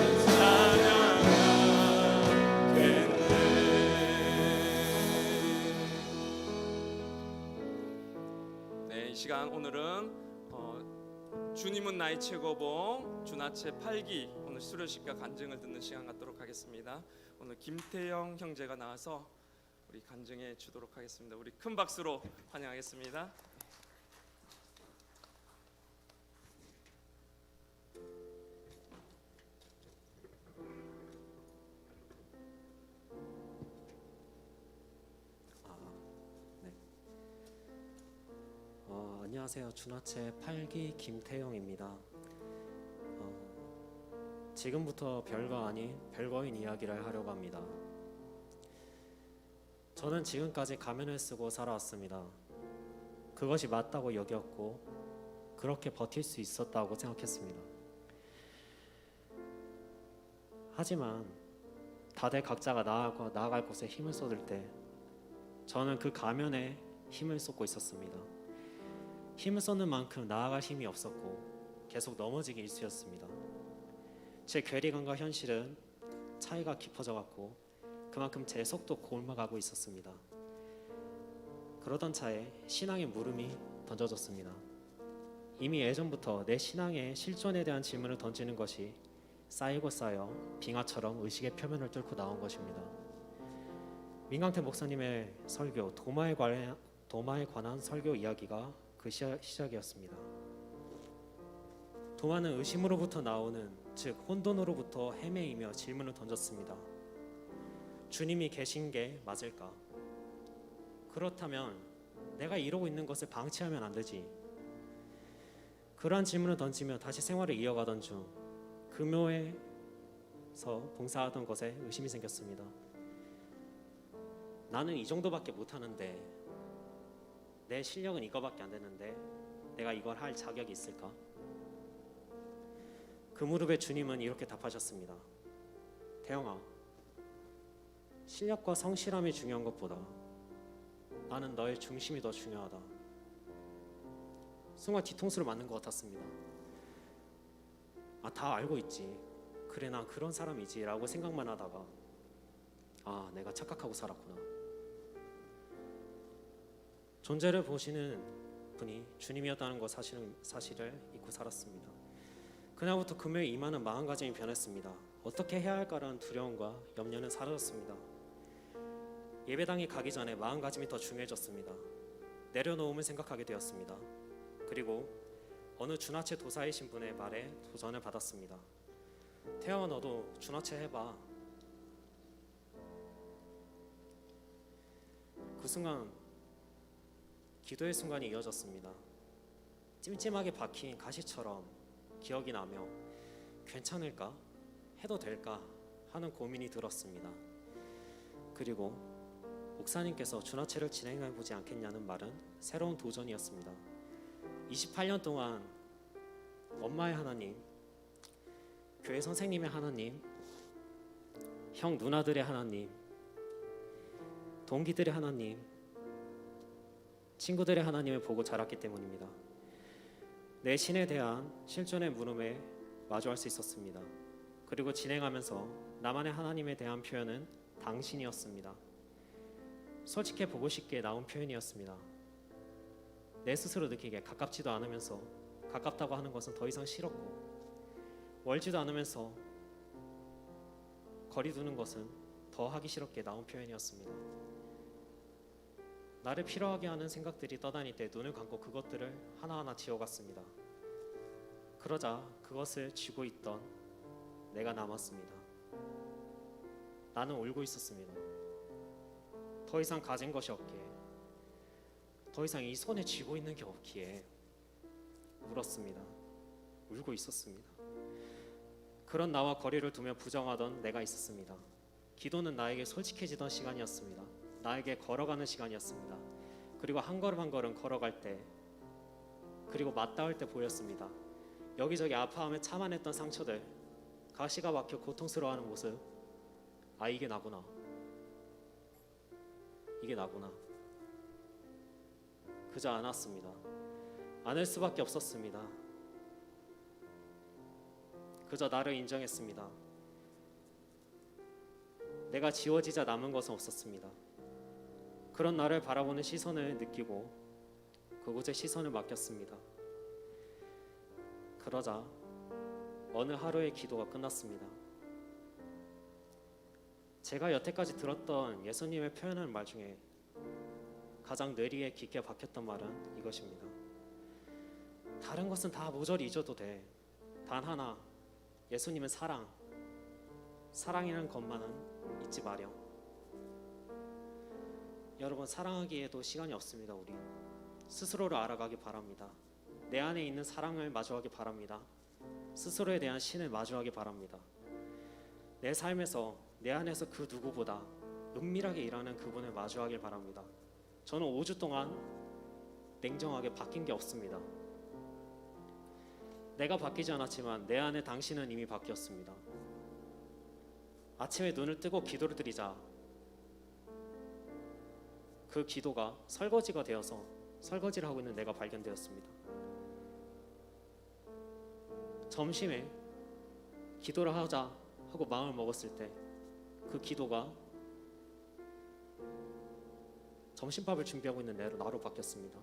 이 시간 오늘은 주님은 나의 최고봉 주나체 8기 오늘 수료식과 간증을 듣는 시간 갖도록 하겠습니다. 오늘 김태영 형제가 나와서 우리 간증해 주도록 하겠습니다. 우리 큰 박수로 환영하겠습니다. 안녕하세요. 준하체 8기 김태용입니다. 지금부터 별거 아닌 별거인 이야기를 하려고 합니다. 저는 지금까지 가면을 쓰고 살아왔습니다. 그것이 맞다고 여겼고 그렇게 버틸 수 있었다고 생각했습니다. 하지만 다들 각자가 나아갈 곳에 힘을 쏟을 때 저는 그 가면에 힘을 쏟고 있었습니다. 힘을 쏟는 만큼 나아갈 힘이 없었고 계속 넘어지기 일쑤였습니다. 제 괴리감과 현실은 차이가 깊어져 갔고 그만큼 제 속도 곪아가고 있었습니다. 그러던 차에 신앙의 물음이 던져졌습니다. 이미 예전부터 내 신앙의 실존에 대한 질문을 던지는 것이 쌓이고 쌓여 빙하처럼 의식의 표면을 뚫고 나온 것입니다. 민강태 목사님의 설교 도마에 관한 설교 이야기가 그 시작이었습니다. 도마는 의심으로부터 나오는 즉 혼돈으로부터 헤매이며 질문을 던졌습니다. 주님이 계신 게 맞을까? 그렇다면 내가 이러고 있는 것을 방치하면 안 되지. 그러한 질문을 던지며 다시 생활을 이어가던 중 금요에서 봉사하던 것에 의심이 생겼습니다. 나는 이 정도밖에 못하는데, 내 실력은 이거밖에 안 되는데 내가 이걸 할 자격이 있을까? 그 무릎에 주님은 이렇게 답하셨습니다. 태영아, 실력과 성실함이 중요한 것보다 나는 너의 중심이 더 중요하다. 순간 뒤통수를 맞는 것 같았습니다. 다 알고 있지. 그래, 난 그런 사람이지 라고 생각만 하다가 내가 착각하고 살았구나. 존재를 보시는 분이 주님이었다는 것 사실을 잊고 살았습니다. 그날부터 금요일 임하는 마음가짐이 변했습니다. 어떻게 해야 할까라는 두려움과 염려는 사라졌습니다. 예배당에 가기 전에 마음가짐이 더 중요해졌습니다. 내려놓음을 생각하게 되었습니다. 그리고 어느 준하체 도사이신 분의 말에 도전을 받았습니다. 태영아, 너도 준하체 해봐. 그 순간 기도의 순간이 이어졌습니다. 찜찜하게 박힌 가시처럼 기억이 나며 괜찮을까? 해도 될까? 하는 고민이 들었습니다. 그리고 목사님께서 준하체를 진행해보지 않겠냐는 말은 새로운 도전이었습니다. 28년 동안 엄마의 하나님, 교회 선생님의 하나님, 형 누나들의 하나님, 동기들의 하나님, 친구들의 하나님을 보고 자랐기 때문입니다. 내 신에 대한 실존의 물음에 마주할 수 있었습니다. 그리고 진행하면서 나만의 하나님에 대한 표현은 당신이었습니다. 솔직해 보고 싶게 나온 표현이었습니다. 내 스스로 느끼기에 가깝지도 않으면서 가깝다고 하는 것은 더 이상 싫었고, 멀지도 않으면서 거리 두는 것은 더 하기 싫었기에 나온 표현이었습니다. 나를 필요하게 하는 생각들이 떠다닐 때 눈을 감고 그것들을 하나하나 지워갔습니다. 그러자 그것을 쥐고 있던 내가 남았습니다. 나는 울고 있었습니다. 더 이상 가진 것이 없기에, 더 이상 이 손에 쥐고 있는 게 없기에 울었습니다. 울고 있었습니다. 그런 나와 거리를 두며 부정하던 내가 있었습니다. 기도는 나에게 솔직해지던 시간이었습니다. 나에게 걸어가는 시간이었습니다. 그리고 한 걸음 한 걸음 걸어갈 때, 그리고 맞닿을 때 보였습니다. 여기저기 아파하며 참아냈던 상처들, 가시가 막혀 고통스러워하는 모습. 이게 나구나. 이게 나구나. 그저 안았습니다. 안을 수밖에 없었습니다. 그저 나를 인정했습니다. 내가 지워지자 남은 것은 없었습니다. 그런 나를 바라보는 시선을 느끼고 그곳에 시선을 맡겼습니다. 그러자 어느 하루의 기도가 끝났습니다. 제가 여태까지 들었던 예수님의 표현하는 말 중에 가장 뇌리에 깊게 박혔던 말은 이것입니다. 다른 것은 다 모조리 잊어도 돼. 단 하나, 예수님은 사랑이라는 것만은 잊지 마렴. 여러분, 사랑하기에도 시간이 없습니다. 우리 스스로를 알아가기 바랍니다. 내 안에 있는 사랑을 마주하기 바랍니다. 스스로에 대한 신을 마주하기 바랍니다. 내 삶에서 내 안에서 그 누구보다 은밀하게 일하는 그분을 마주하길 바랍니다. 저는 5주 동안 냉정하게 바뀐 게 없습니다. 내가 바뀌지 않았지만 내 안에 당신은 이미 바뀌었습니다. 아침에 눈을 뜨고 기도를 드리자 그 기도가 설거지가 되어서 설거지를 하고 있는 내가 발견되었습니다. 점심에 기도를 하자 하고 마음을 먹었을 때 그 기도가 점심밥을 준비하고 있는 나로 바뀌었습니다.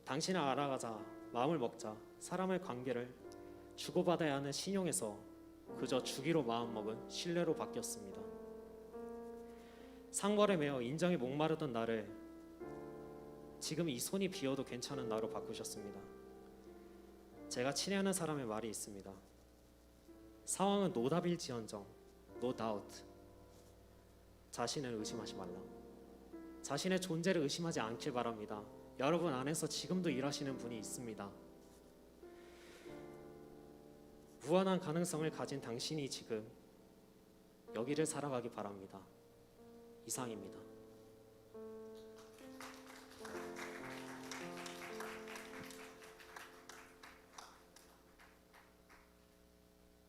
당신을 알아가자, 마음을 먹자, 사람의 관계를 주고받아야 하는 신용에서 그저 주기로 마음먹은 신뢰로 바뀌었습니다. 상벌에 매여 인정에 목마르던 나를 지금 이 손이 비어도 괜찮은 나로 바꾸셨습니다. 제가 친애하는 사람의 말이 있습니다. 상황은 노답일지언정, no doubt. 자신을 의심하지 말라. 자신의 존재를 의심하지 않길 바랍니다. 여러분 안에서 지금도 일하시는 분이 있습니다. 무한한 가능성을 가진 당신이 지금 여기를 살아가기 바랍니다. 이상입니다.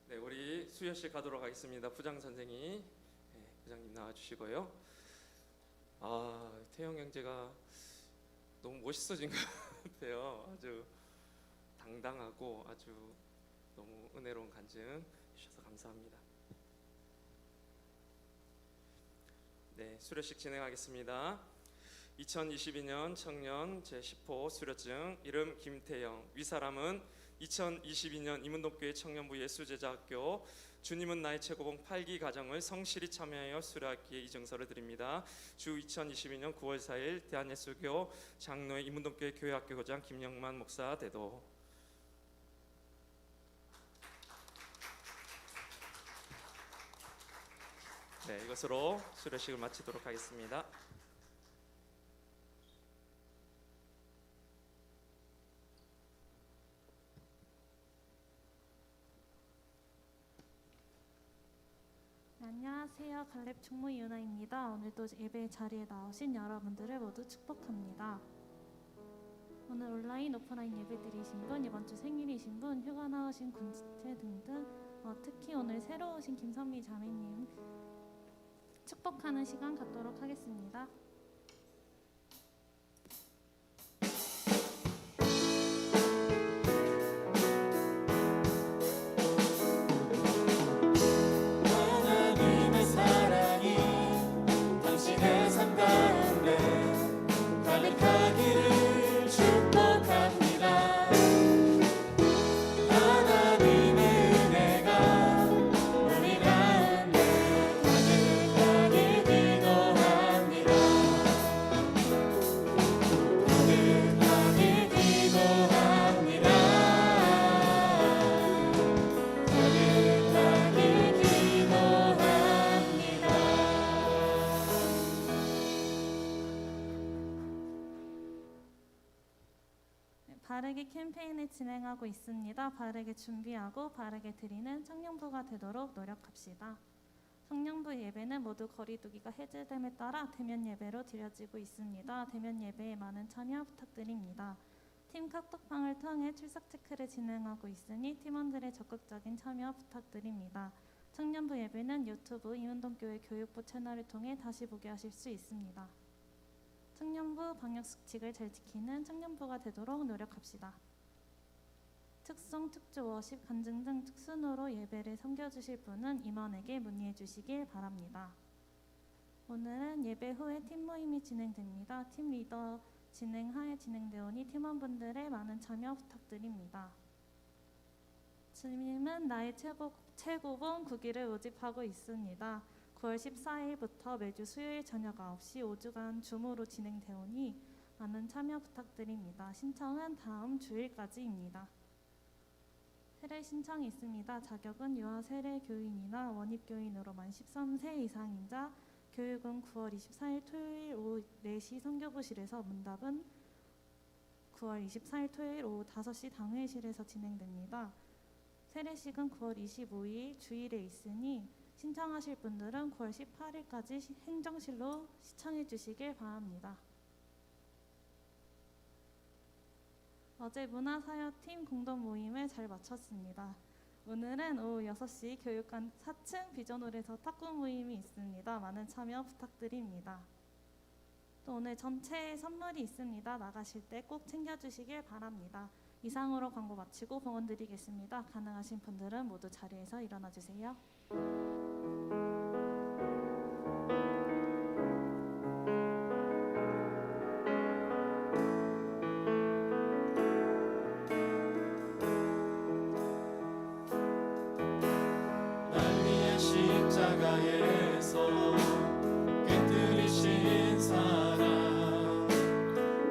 네, 우리 수여식 가도록 하겠습니다. 부장 선생이, 네, 부장님 나와주시고요. 태영 형제가 너무 멋있어진 것 같아요. 아주 당당하고 아주 너무 은혜로운 간증 주셔서 감사합니다. 네, 수료식 진행하겠습니다. 2022년 청년 제10호 수료증, 이름 김태영, 위사람은 2022년 임은동교회 청년부 예수제자학교 주님은 나의 최고봉 8기 과정을 성실히 참여하여 수료하기에 이 증서를 드립니다. 주 2022년 9월 4일 대한예수교 장로회 임은동교회 교회학교 교장 김영만 목사 대도. 네, 이것으로 수료식을 마치도록 하겠습니다. 안녕하세요. 갈렙 충무 이은아입니다. 오늘도 예배 자리에 나오신 여러분들을 모두 축복합니다. 오늘 온라인, 오프라인 예배 드리신 분, 이번 주 생일이신 분, 휴가 나오신 군지체 등등, 특히 오늘 새로 오신 김선미 자매님 축복하는 시간 갖도록 하겠습니다. 하나님의 사랑이 당신의 삶 가운데 가득하기를 축복합니다. 하나님의 은혜가 우리 가운데 가득하게 기도합니다. 가득하게 기도합니다. 가득하게 기도합니다. 바르게 캠페인을 진행하고 있습니다. 바르게 준비하고 바르게 드리는 청년부가 되도록 노력합시다. 청년부 예배는 모두 거리두기가 해제됨에 따라 대면 예배로 드려지고 있습니다. 대면 예배에 많은 참여 부탁드립니다. 팀 카톡방을 통해 출석 체크를 진행하고 있으니 팀원들의 적극적인 참여 부탁드립니다. 청년부 예배는 유튜브 이은동교회 교육부 채널을 통해 다시 보게 하실 수 있습니다. 청년부 방역 수칙을 잘 지키는 청년부가 되도록 노력합시다. 특송, 특주, 워십, 간증 등 특순으로 예배를 섬겨주실 분은 임원에게 문의해 주시길 바랍니다. 오늘은 예배 후에 팀 모임이 진행됩니다. 팀 리더 진행하에 진행되오니 팀원분들의 많은 참여 부탁드립니다. 주님은 나의 최고봉 9기를 모집하고 있습니다. 9월 14일부터 매주 수요일 저녁 9시 5주간 줌으로 진행되오니 많은 참여 부탁드립니다. 신청은 다음 주일까지입니다. 세례 신청이 있습니다. 자격은 유아 세례 교인이나 원입 교인으로 만 13세 이상인 자, 교육은 9월 24일 토요일 오후 4시 선교부실에서, 문답은 9월 24일 토요일 오후 5시 당회실에서 진행됩니다. 세례식은 9월 25일 주일에 있으니 신청하실 분들은 9월 18일까지 행정실로 시청해 주시길 바랍니다. 어제 문화사역팀 공동 모임을 잘 마쳤습니다. 오늘은 오후 6시 교육관 4층 비전홀에서 탁구 모임이 있습니다. 많은 참여 부탁드립니다. 또 오늘 전체 선물이 있습니다. 나가실 때 꼭 챙겨주시길 바랍니다. 이상으로 광고 마치고 봉헌 드리겠습니다. 가능하신 분들은 모두 자리에서 일어나 주세요. 날 위해 십자가에서 깨뜨리신 사랑,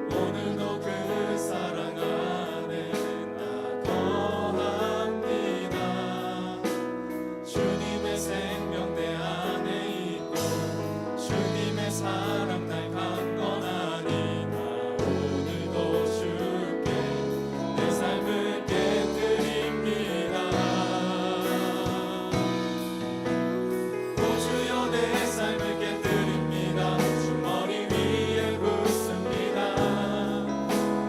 오늘도 그 사랑 안에 나 거합니다. 주님의 생명 내 안에 있고 주님의 사랑 날 강건하니 나 오늘도 주께 내 삶을 깨뜨립니다. 오 주여 내 삶을 깨뜨립니다. 주 머리 위에 붓습니다.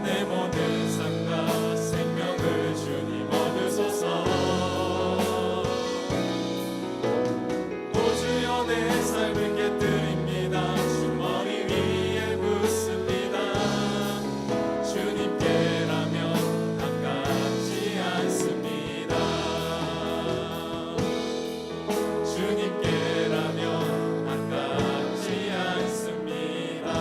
내 모든 삶과 생명을 주님 얻으소서. 오 주여 내 삶을 깨뜨립니다. 주 머리 위에 붓습니다. 주님께라면 아깝지 않습니다. 주님께라면 아깝지 않습니다.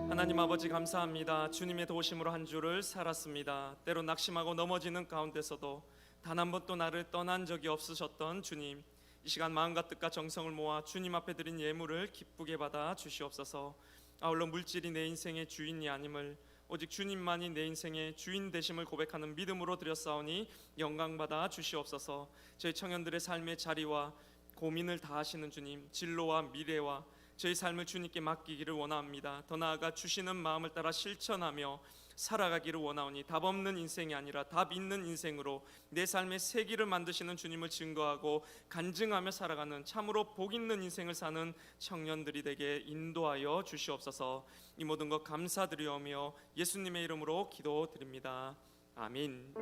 하나님 아버지 감사합니다. 주님의 도우심으로 한 주를 살았습니다. 때로 낙심하고 넘어지는 가운데서도 단 한 번도 나를 떠난 적이 없으셨던 주님, 이 시간 마음과 뜻과 정성을 모아 주님 앞에 드린 예물을 기쁘게 받아 주시옵소서. 아울러 물질이 내 인생의 주인이 아님을, 오직 주님만이 내 인생의 주인 되심을 고백하는 믿음으로 드렸사오니 영광받아 주시옵소서. 저희 청년들의 삶의 자리와 고민을 다하시는 주님, 진로와 미래와 저희 삶을 주님께 맡기기를 원합니다. 더 나아가 주시는 마음을 따라 실천하며 살아가기를 원하오니 답 없는 인생이 아니라 답 있는 인생으로 내 삶의 새 길을 만드시는 주님을 증거하고 간증하며 살아가는 참으로 복 있는 인생을 사는 청년들이 되게 인도하여 주시옵소서. 이 모든 것 감사드리오며 예수님의 이름으로 기도드립니다. 아멘.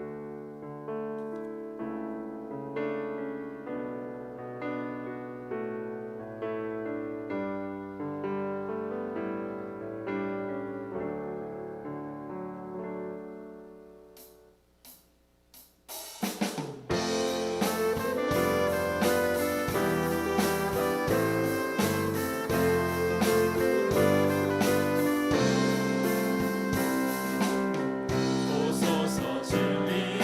오소서 진리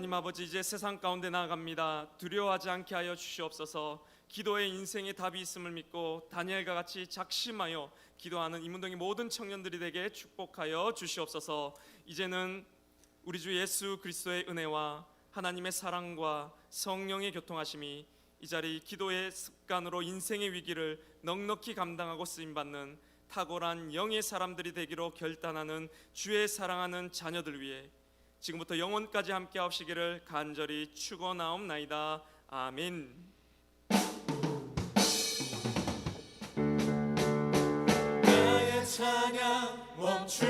하나님 아버지, 이제 세상 가운데 나아갑니다. 두려워하지 않게 하여 주시옵소서. 기도에 인생의 답이 있음을 믿고 다니엘과 같이 작심하여 기도하는 이문동의 모든 청년들이 되게 축복하여 주시옵소서. 이제는 우리 주 예수 그리스도의 은혜와 하나님의 사랑과 성령의 교통하심이 이 자리 기도의 습관으로 인생의 위기를 넉넉히 감당하고 쓰임받는 탁월한 영의 사람들이 되기로 결단하는 주의 사랑하는 자녀들 위해 지금부터 영원까지 함께 하시기를 간절히 축원하옵나이다. 아멘. 나의 찬양 멈추